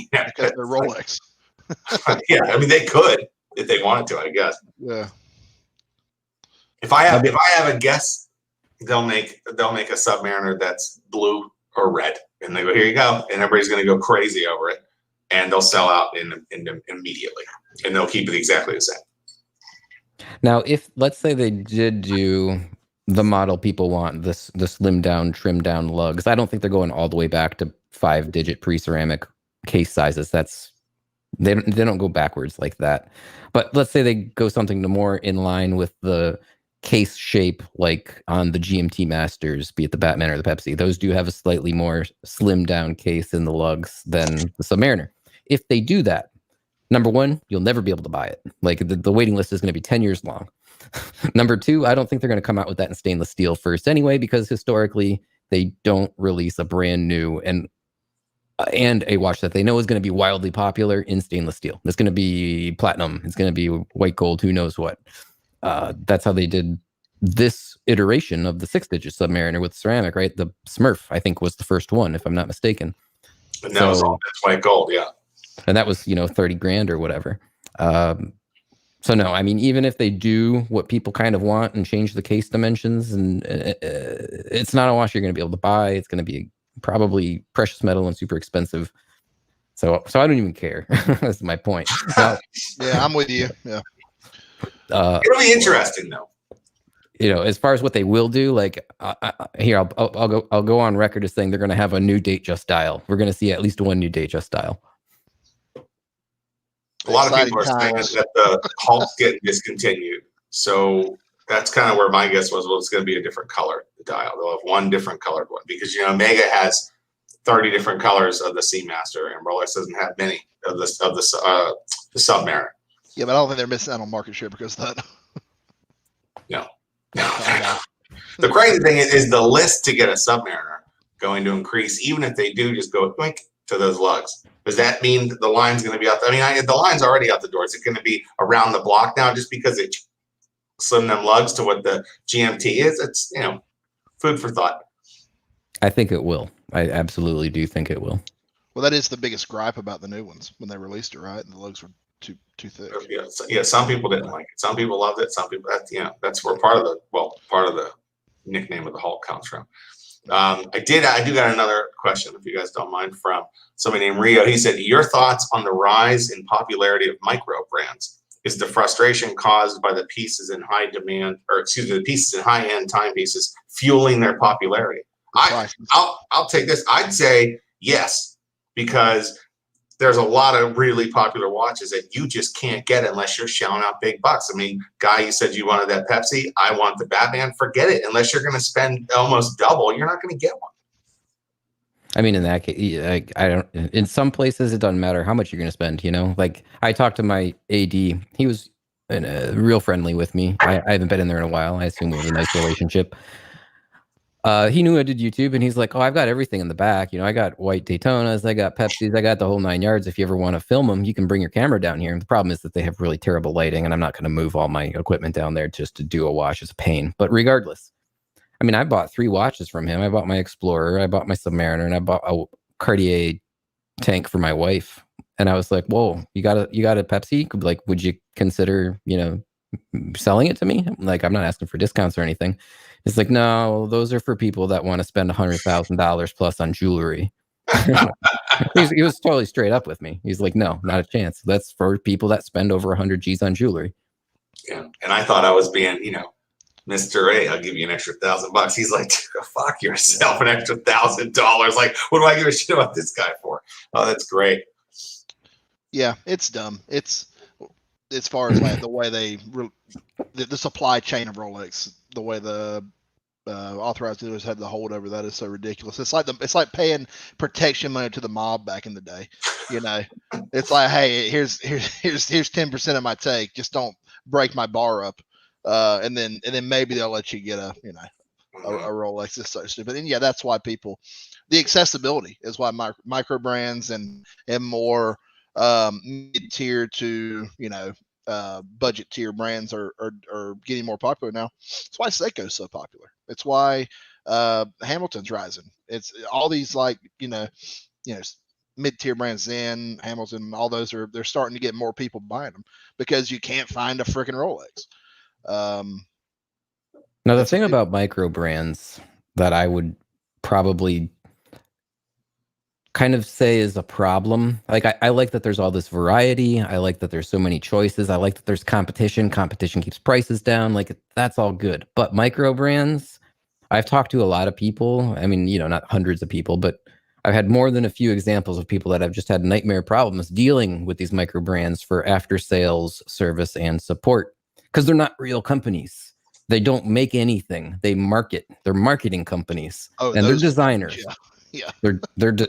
because they're Rolex. Yeah, I mean they could if they wanted to, I guess. Yeah. If I have a guess, they'll make a Submariner that's blue or red, and they go, here you go, and everybody's going to go crazy over it, and they'll sell out immediately, and they'll keep it exactly the same. Now, if let's say they did do the model people want, the slim down, trim down lugs, I don't think they're going all the way back to 5-digit pre-ceramic case sizes. They don't go backwards like that. But let's say they go something to more in line with the case shape, like on the GMT Masters, be it the Batman or the Pepsi. Those do have a slightly more slim down case in the lugs than the Submariner. If they do that, number one, you'll never be able to buy it. Like the waiting list is going to be 10 years long. Number two, I don't think they're going to come out with that in stainless steel first anyway, because historically they don't release a brand new and a watch that they know is going to be wildly popular in stainless steel. It's going to be platinum. It's going to be white gold. Who knows what? That's how they did this iteration of the 6-digit Submariner with ceramic, right? The Smurf, I think, was the first one, if I'm not mistaken. And that was all that's white gold, yeah. And that was, $30,000 or whatever. So no, I mean, even if they do what people kind of want and change the case dimensions, and it's not a watch you're going to be able to buy. It's going to be probably precious metal and super expensive. So I don't even care. That's my point. Now, yeah, I'm with you. Yeah. It'll be interesting though. As far as what they will do, like here, I'll go on record as saying they're going to have a new Datejust dial. We're going to see at least one new Datejust dial. A lot of people are saying that the Hulk's getting discontinued, so that's kind of where my guess was. Well, it's going to be a different color dial. They'll have one different colored one because Omega has 30 different colors of the Seamaster, and Rolex doesn't have many of the Submariner. Yeah, but I don't think they're missing out on market share because of that. No. The crazy thing is the list to get a Submariner going to increase, even if they do just go quick to those lugs. Does that mean that the line's going to be out? I mean, the line's already out the door. Is it going to be around the block now just because it slim them lugs to what the GMT is? It's, food for thought. I think it will. I absolutely do think it will. Well, that is the biggest gripe about the new ones when they released it, right? And the lugs were too thick. Yeah, some people didn't like it. Some people loved it. Some people, that's where part of the nickname of the Hulk comes from. I do got another question, if you guys don't mind, from somebody named Rio. He said, your thoughts on the rise in popularity of micro brands? Is the frustration caused by the pieces in high demand, or excuse me, the pieces in high-end timepieces fueling their popularity? I'll take this. I'd say yes, because there's a lot of really popular watches that you just can't get unless you're shelling out big bucks. I mean, Guy, you said you wanted that Pepsi. I want the Batman. Forget it. Unless you're going to spend almost double, you're not going to get one. I mean, in that case, I don't. In some places, it doesn't matter how much you're going to spend. Like I talked to my AD. He was real friendly with me. I haven't been in there in a while. I assume we have a nice relationship. He knew I did YouTube, and he's like, "Oh, I've got everything in the back. I got white Daytonas, I got Pepsis, I got the whole 9 yards. If you ever want to film them, you can bring your camera down here." And the problem is that they have really terrible lighting, and I'm not going to move all my equipment down there just to do a wash. It's a pain. But regardless, I mean, I bought 3 watches from him. I bought my Explorer, I bought my Submariner, and I bought a Cartier tank for my wife. And I was like, "Whoa, you got a Pepsi? Like, would you consider, selling it to me?" Like, I'm not asking for discounts or anything. It's like, no, those are for people that want to spend $100,000 plus on jewelry. He was totally straight up with me. He's like, no, not a chance. That's for people that spend over 100 G's on jewelry. Yeah, and I thought I was being, Mr. A, I'll give you an extra $1,000. He's like, fuck yourself, an extra $1,000. Like, what do I give a shit about this guy for? Oh, that's great. Yeah, it's dumb. It's as far as like the way the supply chain of Rolex, the way the authorized dealers have the hold over that is so ridiculous. It's like paying protection money to the mob back in the day. It's like, hey, here's 10% of my take. Just don't break my bar up, and then maybe they'll let you get a Rolex. It's so stupid. And yeah, that's why the accessibility is why micro brands and more mid-tier to budget tier brands are getting more popular now. That's why Seiko's so popular. It's why Hamilton's rising. It's all these mid-tier brands, Zen, Hamilton, all those they're starting to get more people buying them because you can't find a freaking Rolex. Now the thing about micro brands that I would probably kind of say is a problem. Like I like that there's all this variety. I like that there's so many choices. I like that there's competition. Competition keeps prices down. Like that's all good. But micro brands, I've talked to a lot of people. I mean, not hundreds of people, but I've had more than a few examples of people that have just had nightmare problems dealing with these micro brands for after sales service and support because they're not real companies. They don't make anything. They market. They're marketing companies, and they're designers. Yeah.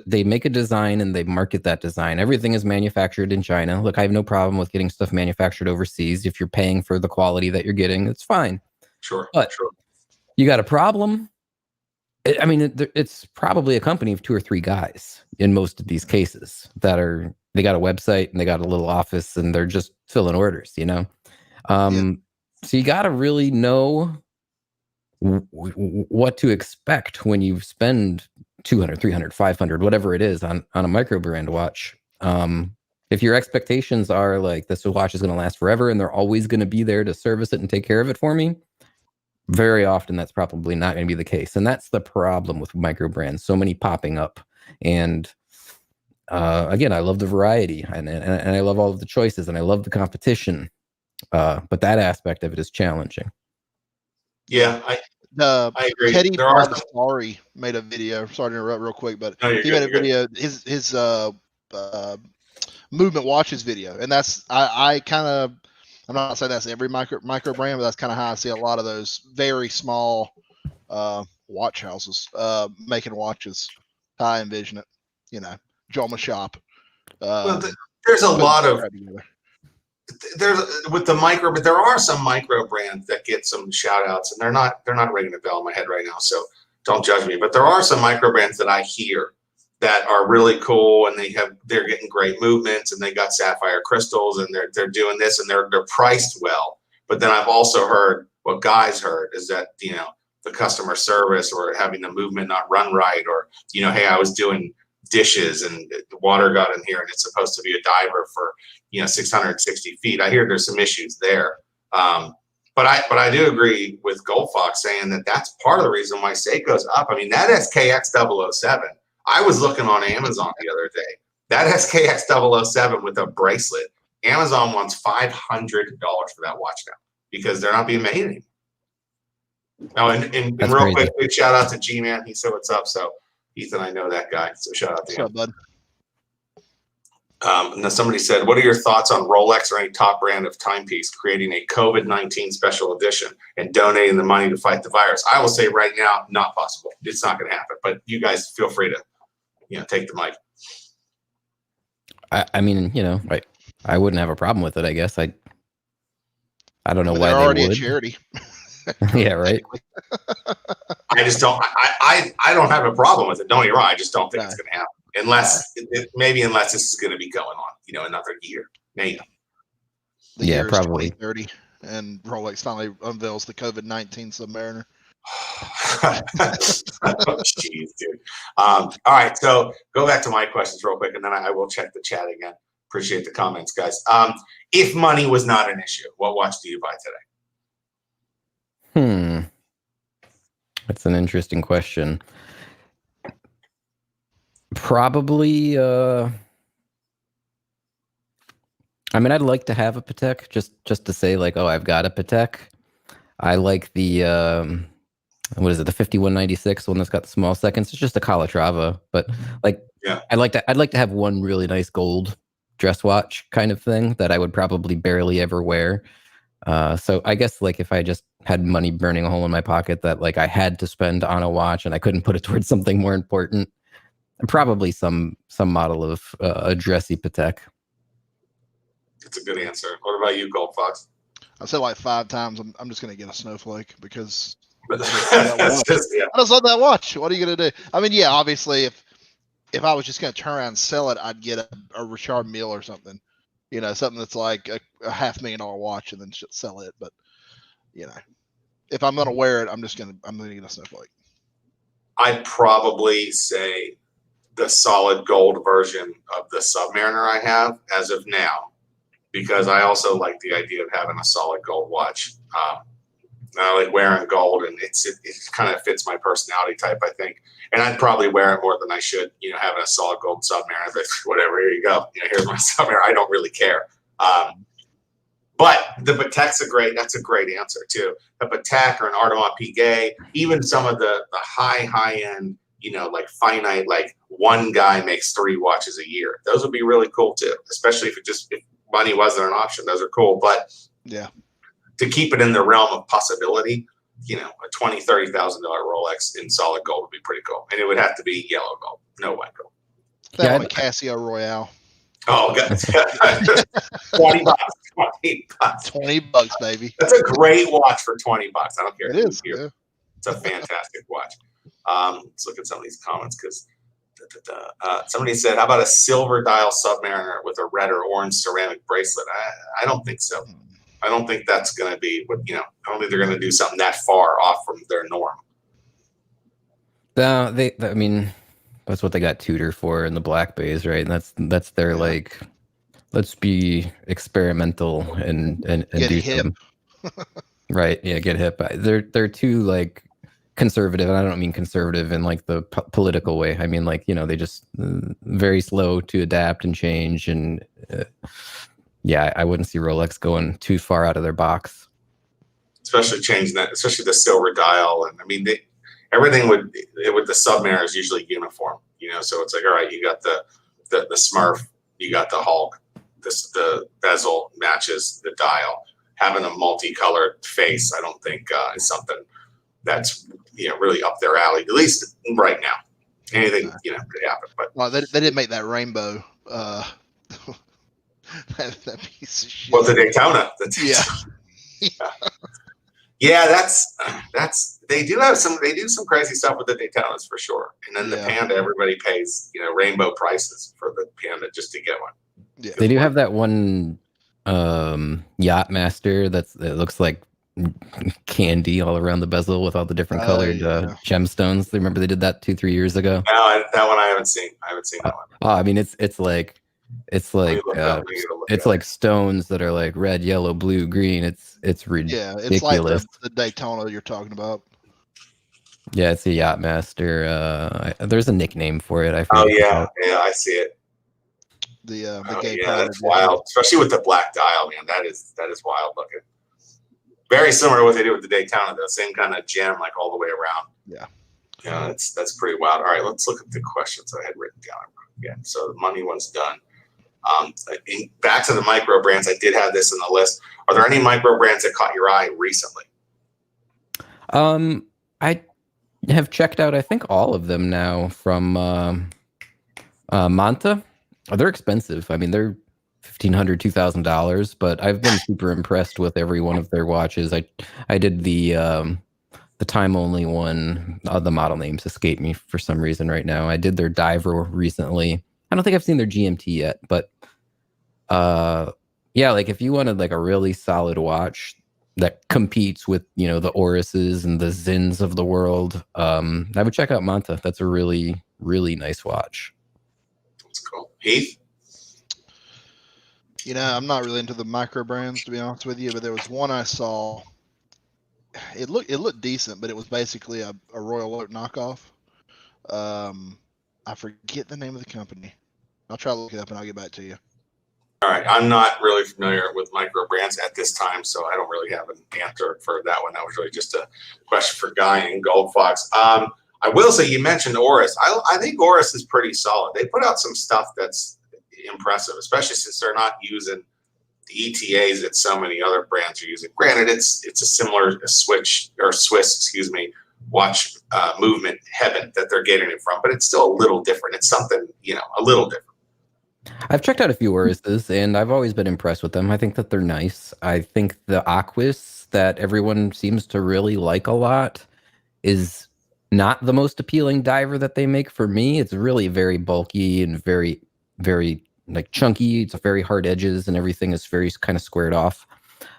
They make a design and they market that design. Everything is manufactured in China. Look, I have no problem with getting stuff manufactured overseas. If you're paying for the quality that you're getting, it's fine. Sure. But you got a problem. I mean, it's probably a company of 2 or 3 guys in most of these cases they got a website and they got a little office and they're just filling orders, So you got to really know what to expect when you spend 200, 300, 500, whatever it is on a micro brand watch. If your expectations are like this watch is going to last forever and they're always going to be there to service it and take care of it for me, very often that's probably not going to be the case. And that's the problem with micro brands. So many popping up. And again, I love the variety and I love all of the choices and I love the competition. But that aspect of it is challenging. Yeah, I agree. Teddy Sorry made a video. Sorry to interrupt real quick, but he made a video. His movement watches video, and that's I'm not saying that's every micro brand, but that's kind of how I see a lot of those very small watch houses making watches. How I envision it. Joma Shop. There's a lot of. With the micro, but there are some micro brands that get some shout outs and they're not ringing a bell in my head right now. So don't judge me, but there are some micro brands that I hear that are really cool and they're getting great movements and they got sapphire crystals and they're doing this and they're priced well. But then I've also heard what Guy's heard is that, the customer service or having the movement not run right or, hey, I was doing dishes and the water got in here and it's supposed to be a diver for 660 feet. I hear there's some issues there. But I do agree with Goldfox saying that that's part of the reason why Seiko's up. I mean, that SKX 007, I was looking on Amazon the other day. That SKX 007 with a bracelet, Amazon wants $500 for that watch now because they're not being made anymore. Oh, and real quick, big shout out to G-Man. He said what's up. So Ethan, I know that guy. So shout out to him. What's up, bud? Now somebody said, what are your thoughts on Rolex or any top brand of timepiece creating a COVID-19 special edition and donating the money to fight the virus? I will say right now, not possible. It's not going to happen. But you guys feel free to, take the mic. I mean, I wouldn't have a problem with it. I guess I don't know why they're already they would. a charity. Yeah, right. I just don't. I don't have a problem with it. Don't get me wrong. I just don't think it's going to happen. Unless this is going to be going on, another year, maybe. The yeah, year is probably 2030, and Rolex finally unveils the COVID-19 Submariner. Jeez, dude. All right, so go back to my questions real quick, and then I will check the chat again. Appreciate the comments, guys. If money was not an issue, what watch do you buy today? That's an interesting question. Probably, I mean, I'd like to have a Patek just to say like, oh, I've got a Patek. I like the, what is it? The 5196 one that's got the small seconds. It's just a Calatrava, but like, yeah, I'd like to have one really nice gold dress watch kind of thing that I would probably barely ever wear. So I guess like if I just had money burning a hole in my pocket that like I had to spend on a watch and I couldn't put it towards something more important, probably some model of a dressy Patek. That's a good answer. What about you, Goldfox? I said like 5 times. I'm just gonna get a snowflake because I just love that watch. What are you gonna do? I mean, yeah, obviously, if I was just gonna turn around and sell it, I'd get a Richard Mille or something. Something that's like a $500,000 watch and then sell it. But if I'm gonna wear it, I'm gonna get a snowflake. I'd probably say the solid gold version of the Submariner I have as of now, because I also like the idea of having a solid gold watch. I like wearing gold, and it kind of fits my personality type, I think. And I'd probably wear it more than I should, having a solid gold Submariner. But whatever, here you go. Here's my Submariner. I don't really care. But the Patek's that's a great answer too. The Patek or an Audemars Piguet, even some of the high end, like finite, like one guy makes 3 watches a year. Those would be really cool too, especially if money wasn't an option. Those are cool. But yeah, to keep it in the realm of possibility, a $20,000, $30,000 Rolex in solid gold would be pretty cool. And it would have to be yellow gold, no white gold. That one, Casio Royale. Oh, God. $20. $20, baby. That's a great watch for $20. I don't care. It is. Yeah. It's a fantastic watch. Let's look at some of these comments because somebody said, how about a silver dial Submariner with a red or orange ceramic bracelet? I don't think so. I don't think that's going to be what, I don't think they're going to do something that far off from their norm. I mean, that's what they got Tudor for in the Black Bays, right? And that's their like, let's be experimental and get do hip. Right. Yeah. Get hip. They're too like conservative. And I don't mean conservative in like the political way. I mean, like, they just very slow to adapt and change. And yeah, I wouldn't see Rolex going too far out of their box. Especially changing that, especially the silver dial. And I mean, everything with the Submariner is usually uniform, so it's like, all right, you got the Smurf, you got the Hulk, the bezel matches the dial. Having a multicolored face, I don't think is something that's really up their alley, at least right now. Anything could happen. But well, they didn't make that rainbow. That piece of shit. Well, the Daytona. Yeah, that's they do some crazy stuff with the Daytonas for sure. And then the Panda, everybody pays rainbow prices for the Panda just to get one. Yeah. They do have that one Yachtmaster it looks like candy all around the bezel with all the different colored Yeah. gemstones. Remember they did that 2-3 years ago? No, that one I haven't seen. I haven't seen that one. I mean, it's like Let me look up. it's like stones that are like red, yellow, blue, green. It's ridiculous. It's like the Daytona you're talking about. Yeah, it's a Yachtmaster. There's a nickname for it. I Oh forget. yeah, I see it. The Oh, gay yeah, pride that's edition. wild, especially with the black dial, man. That is wild looking. Very similar to what they did with the Daytona, though. Same kind of gem, like all the way around. Yeah. Yeah, that's pretty wild. All right, let's look at the questions I had written down again. So the money one's done. Back to the micro brands. I did have this in the list. Are there any micro brands that caught your eye recently? I have checked out, I think, all of them now from Manta. Oh, they're expensive. I mean, they're $1,500, $2,000, but I've been super impressed with every one of their watches. I did the time only one. The model names escape me for some reason right now. I did their diver recently. I don't think I've seen their GMT yet, but yeah, like if you wanted like a really solid watch that competes with, you know, the Oruses and the Zins of the world, I would check out Manta. That's a really, really nice watch. That's cool. Heath? You know, I'm not really into the micro brands, to be honest with you, but there was one I saw. It looked decent, but it was basically a Royal Oak knockoff. I forget the name of the company. I'll try to look it up and I'll get back to you. All right, I'm not really familiar with micro brands at this time, so I don't really have an answer for that one. That was really just a question for Guy and Gold Fox. I will say you mentioned Oris. I think Oris is pretty solid. They put out some stuff that's impressive, especially since they're not using the ETAs that so many other brands are using. Granted, it's a similar Swiss watch movement heaven that they're getting it from, but it's still a little different. It's something, you know, a little different. I've checked out a few Orises, and I've always been impressed with them. I think that they're nice. I think the Aquis that everyone seems to really like a lot is not the most appealing diver that they make for me. It's really very bulky and very, very like chunky. It's very hard edges, and everything is very kind of squared off.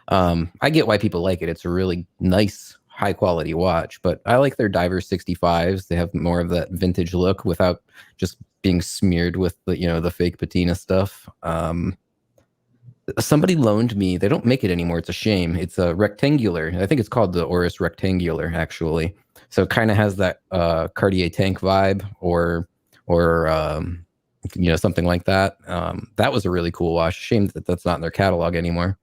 I get why people like it. It's a really nice, high quality watch, but I like their Diver 65s. They have more of that vintage look without just being smeared with the, you know, the fake patina stuff. Somebody loaned me, they don't make it anymore, it's a shame. It's a rectangular. I think it's called the Oris Rectangular, actually. So it kind of has that Cartier tank vibe or you know, something like that. That was a really cool watch. Shame that that's not in their catalog anymore.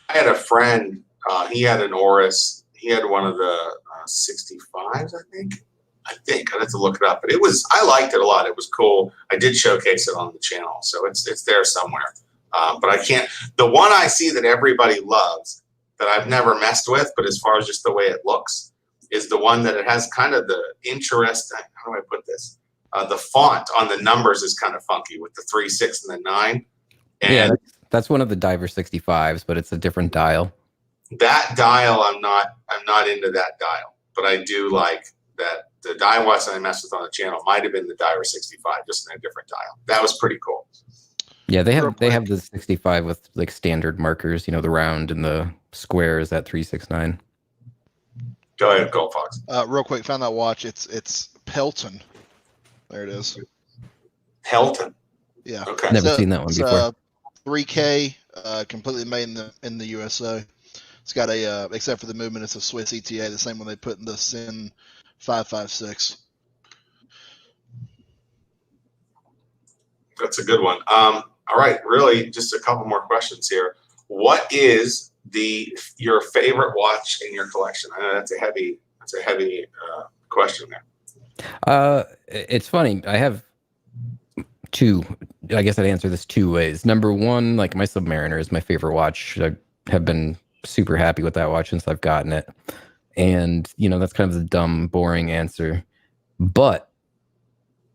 I had a friend, he had an Oris. He had one of the 65s, I think. I'd have to look it up, but I liked it a lot. It was cool. I did showcase it on the channel, so it's there somewhere. But I can't, the one I see that everybody loves that I've never messed with, but as far as just the way it looks, is the one that it has kind of the interest, how do I put this? The font on the numbers is kind of funky with the 3, 6, and the 9. And yeah, that's one of the Diver 65s, but it's a different dial. That dial, I'm not into that dial, but I do like that. The dial watch that I messed with on the channel might have been the Diver 65, just in a different dial. That was pretty cool. Yeah, they have the 65 with like standard markers, you know, the round and the square is at 369. Go ahead, Gold Fox. Real quick, found that watch. It's Pelton. There it is. Pelton. Yeah. Okay. Never seen that one before. 3K, completely made in the USA. It's got a except for the movement, it's a Swiss ETA, the same one they put in the Sin 556. That's a good one. All right, really, just a couple more questions here. What is your favorite watch in your collection? I know that's a heavy question there. It's funny. I have two. I guess I'd answer this two ways. Number one, like my Submariner is my favorite watch. I have been super happy with that watch since I've gotten it. And, you know, that's kind of the dumb, boring answer. But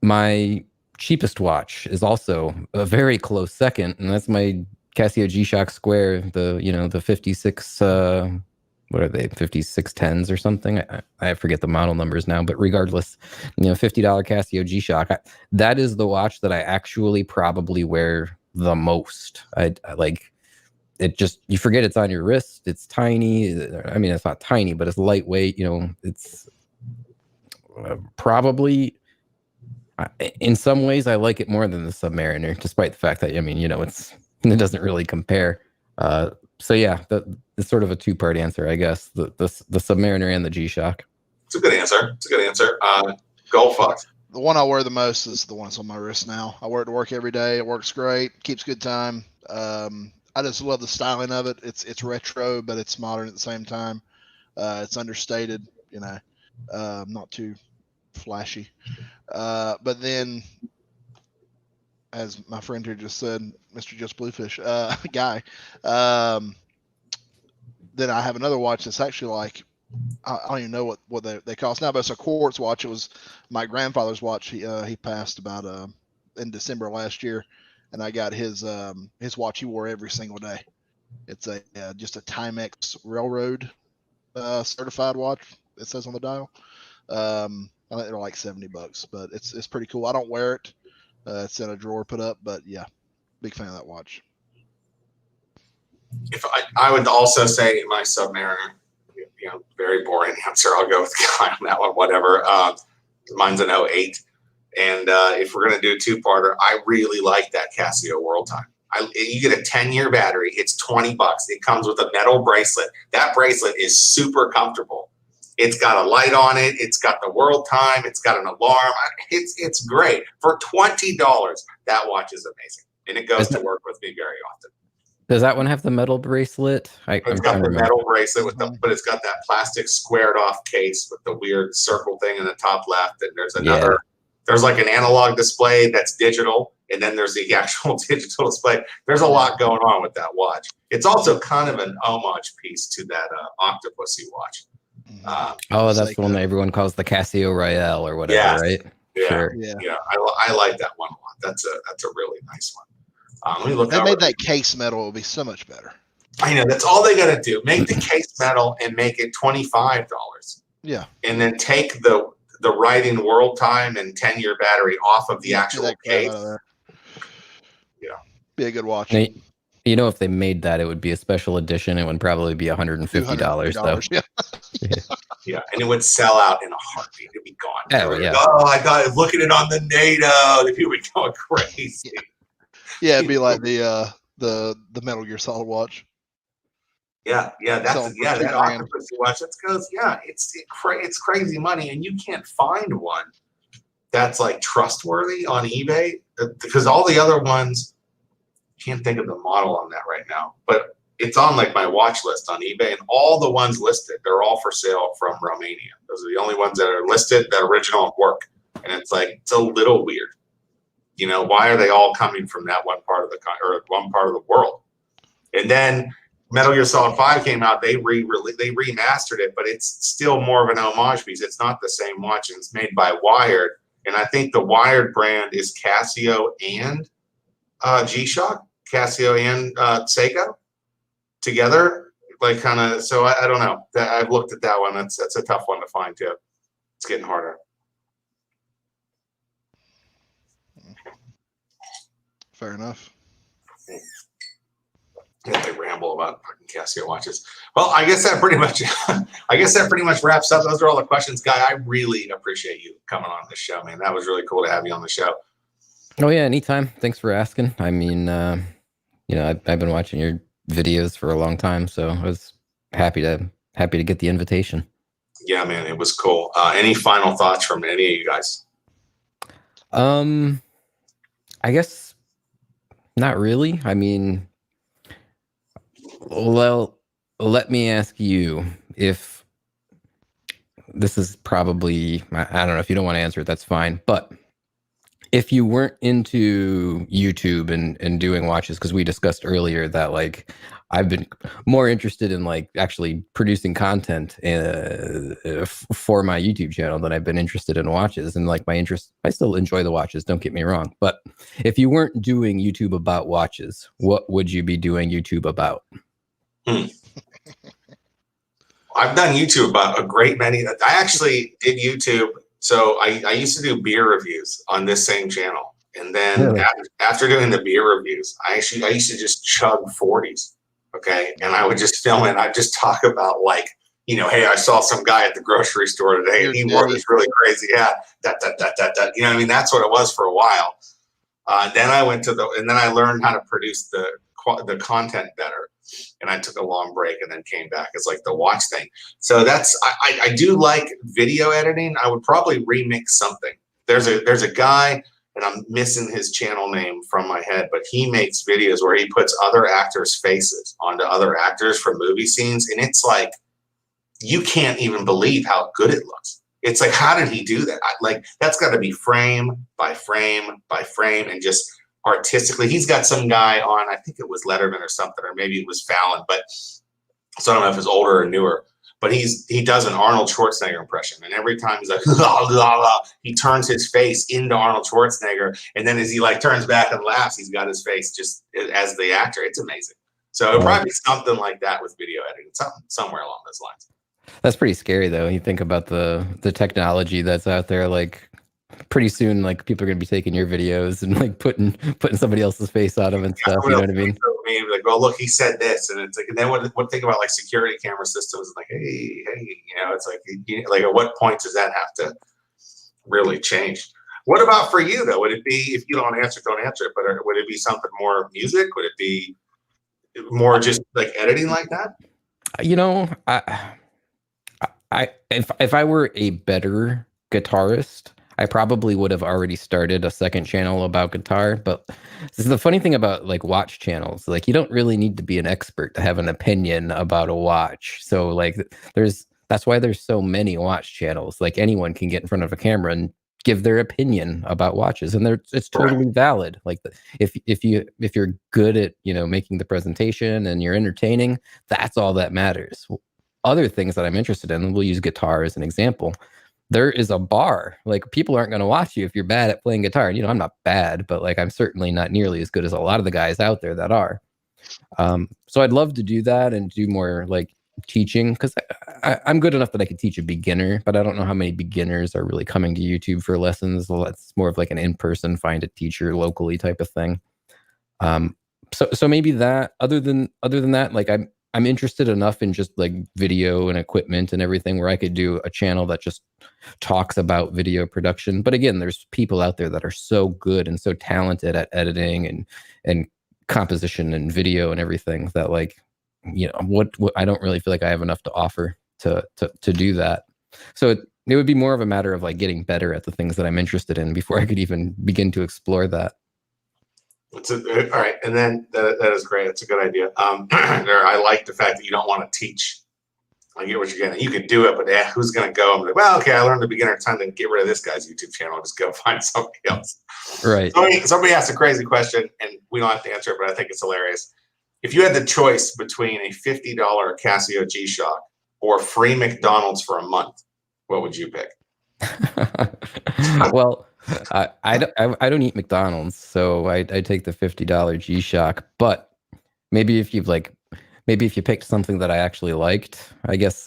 my cheapest watch is also a very close second, and that's my Casio G-Shock Square, the 56, what are they, 5610s or something? I forget the model numbers now, but regardless, $50 Casio G-Shock. That is the watch that I actually probably wear the most. I like, it just, you forget it's on your wrist. It's tiny. I mean, it's not tiny, but it's lightweight. It's probably, in some ways, I like it more than the Submariner, despite the fact that, it doesn't really compare. So yeah, it's sort of a two-part answer, I guess. The Submariner and the G-Shock. It's a good answer. Go Fox. The one I wear the most is the one that's on my wrist now. I wear it to work every day. It works great. Keeps good time. I just love the styling of it. It's retro, but it's modern at the same time. It's understated, not too flashy. But then, as my friend here just said, Mr. JustBlueFish guy, then I have another watch that's actually like, I don't even know what they cost now, but it's a quartz watch. It was my grandfather's watch. He passed about in December last year, and I got his watch he wore every single day. It's just a Timex Railroad certified watch. It says on the dial. I think they're like $70, but it's pretty cool. I don't wear it. It's in a drawer put up, but yeah, big fan of that watch. If I would also say my Submariner, very boring answer. I'll go with Guy on that one, whatever. Mine's an 08. And if we're going to do a two-parter, I really like that Casio World Time. You get a 10-year battery. It's $20. It comes with a metal bracelet. That bracelet is super comfortable. It's got a light on it. It's got the world time. It's got an alarm. It's great. For $20, that watch is amazing. And it goes to work with me very often. Does that one have the metal bracelet? It's got the metal bracelet but it's got that plastic squared off case with the weird circle thing in the top left. And there's another, there's like an analog display that's digital. And then there's the actual digital display. There's a lot going on with that watch. It's also kind of an homage piece to that Octopussy watch. That's the one that everyone calls the Casio Royale or whatever, right? Yeah, sure. Yeah. I like that one a lot. That's a really nice one. Let me look. They made that case metal. It would be so much better. I know. That's all they got to do. Make the case metal and make it $25. Yeah. And then take the writing world time and 10-year battery off of the actual case. Yeah. Be a good watch. If they made that, it would be a special edition. It would probably be $150 though. Yeah. And it would sell out in a heartbeat. It'd be gone. Oh, yeah. Oh, I got it. Look at it on the NATO. The people would be going crazy. Yeah, it'd be like the Metal Gear Solid watch. Yeah, that Octopussy watch. That goes. Yeah, it's crazy money, and you can't find one that's like trustworthy on eBay because all the other ones, can't think of the model on that right now, but it's on like my watch list on eBay, and all the ones listed, they're all for sale from Romania. Those are the only ones that are listed, that original work, and it's a little weird. Why are they all coming from that one part of the world? And then Metal Gear Solid 5 came out. They remastered it, but it's still more of an homage piece. It's not the same watch, and it's made by Wired. And I think the Wired brand is Casio and G-Shock, Casio and Seiko together. So I don't know. I've looked at that one. That's a tough one to find too. It's getting harder. Fair enough. Yeah, they ramble about fucking Casio watches. Well, I guess that pretty much wraps up. Those are all the questions, Guy. I really appreciate you coming on this show, man. That was really cool to have you on the show. Oh yeah, anytime. Thanks for asking. I mean, I've been watching your videos for a long time, so I was happy to get the invitation. Yeah, man, it was cool. Any final thoughts from any of you guys? I guess not really. I mean, well, let me ask you if this is probably, I don't know, if you don't want to answer it, that's fine. But if you weren't into YouTube and doing watches, because we discussed earlier that like I've been more interested in like actually producing content for my YouTube channel than I've been interested in watches. And like my interest, I still enjoy the watches, don't get me wrong. But if you weren't doing YouTube about watches, what would you be doing YouTube about? I've done YouTube about a great many. I actually did YouTube. So I used to do beer reviews on this same channel. And then after doing the beer reviews, I used to just chug 40s. Okay. And I would just film it. I'd just talk about like, you know, hey, I saw some guy at the grocery store today and he wore this really crazy hat. You know what I mean? That's what it was for a while. Then I went to and then I learned how to produce the content better. And I took a long break and then came back. It's like the watch thing. So I do like video editing. I would probably remix something. There's a guy, and I'm missing his channel name from my head, but he makes videos where he puts other actors' faces onto other actors from movie scenes. And it's like, you can't even believe how good it looks. It's like, how did he do that? Like, that's got to be frame by frame by frame and just artistically. He's got some guy on, I think it was Letterman or something, or maybe it was Fallon, but so I don't know if it's older or newer. But he does an Arnold Schwarzenegger impression, and every time he's like, la, la, la, he turns his face into Arnold Schwarzenegger, and then as he like turns back and laughs, he's got his face just as the actor. It's amazing. So it'll probably be something like that with video editing, somewhere along those lines. That's pretty scary, though. You think about the technology that's out there. Like, pretty soon, like people are gonna be taking your videos and like putting somebody else's face on them and stuff. You know what I mean? Like, well, look, he said this, and it's like, and then what think about like security camera systems? Like, hey, you know, it's like, like at what point does that have to really change? What about for you though? Would it be, if you don't answer it, but would it be something more music? Would it be more just like editing like that? You know, if I were a better guitarist, I probably would have already started a second channel about guitar. But this is the funny thing about like watch channels. Like, you don't really need to be an expert to have an opinion about a watch. So like that's why there's so many watch channels. Like, anyone can get in front of a camera and give their opinion about watches, and it's totally valid. Like, if you're good at, you know, making the presentation and you're entertaining, that's all that matters. Other things that I'm interested in, we'll use guitar as an example. There is a bar. Like, people aren't going to watch you if you're bad at playing guitar. You know, I'm not bad, but like, I'm certainly not nearly as good as a lot of the guys out there that are. So I'd love to do that and do more like teaching, because I'm good enough that I could teach a beginner, but I don't know how many beginners are really coming to YouTube for lessons. Well, it's more of like an in-person, find a teacher locally type of thing. So maybe that. Other than that, like, I'm interested enough in just like video and equipment and everything where I could do a channel that just talks about video production. But again, there's people out there that are so good and so talented at editing and composition and video and everything that, like, you know, what I don't really feel like I have enough to offer to do that. So it would be more of a matter of like getting better at the things that I'm interested in before I could even begin to explore that. All right, and then that is great. It's a good idea. I like the fact that you don't want to teach. I get what you're getting. You could do it, but who's going to go? I'm like, well, okay, I learned the beginner time to get rid of this guy's YouTube channel. I'll just go find somebody else. Right. Somebody asked a crazy question, and we don't have to answer it, but I think it's hilarious. If you had the choice between a $50 Casio G-Shock or free McDonald's for a month, what would you pick? Well, I don't eat McDonald's, so I take the $50 G-Shock. But maybe if you picked something that I actually liked, I guess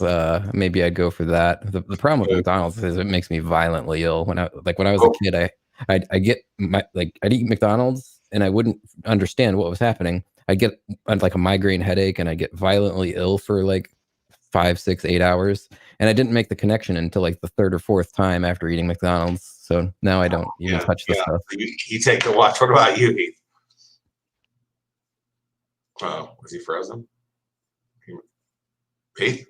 maybe I'd go for that. The problem with McDonald's is it makes me violently ill. When I was a kid, I'd eat McDonald's and I wouldn't understand what was happening. I'd get like a migraine headache and I'd get violently ill for like 5, 6, 8 hours. And I didn't make the connection until like the third or fourth time after eating McDonald's. So now I don't even touch the stuff. You take the watch. What about you, Heath? Oh, was he frozen? Heath?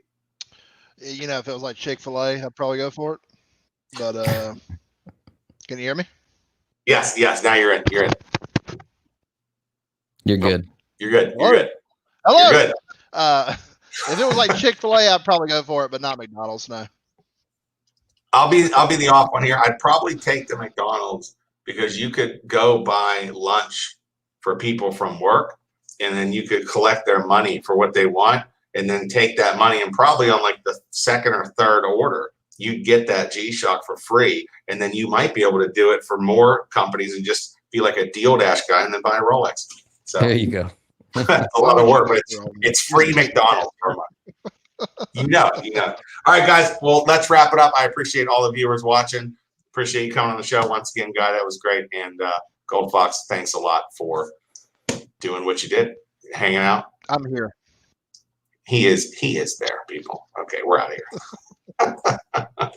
You know, if it was like Chick-fil-A, I'd probably go for it. But can you hear me? Yes. Now you're in. You're good. You're good. Hello. You're good. If it was like Chick-fil-A, I'd probably go for it, but not McDonald's. No. I'll be the off one here. I'd probably take the McDonald's because you could go buy lunch for people from work, and then you could collect their money for what they want, and then take that money, and probably on like the second or third order, you'd get that G-Shock for free, and then you might be able to do it for more companies and just be like a Deal Dash guy and then buy a Rolex. So there you go. a lot of work, but it's free McDonald's per month. You know. All right, guys. Well, let's wrap it up. I appreciate all the viewers watching. Appreciate you coming on the show once again, Guy. That was great. And Gold Fox, thanks a lot for doing what you did, hanging out. I'm here. He is there, people. Okay, we're out of here.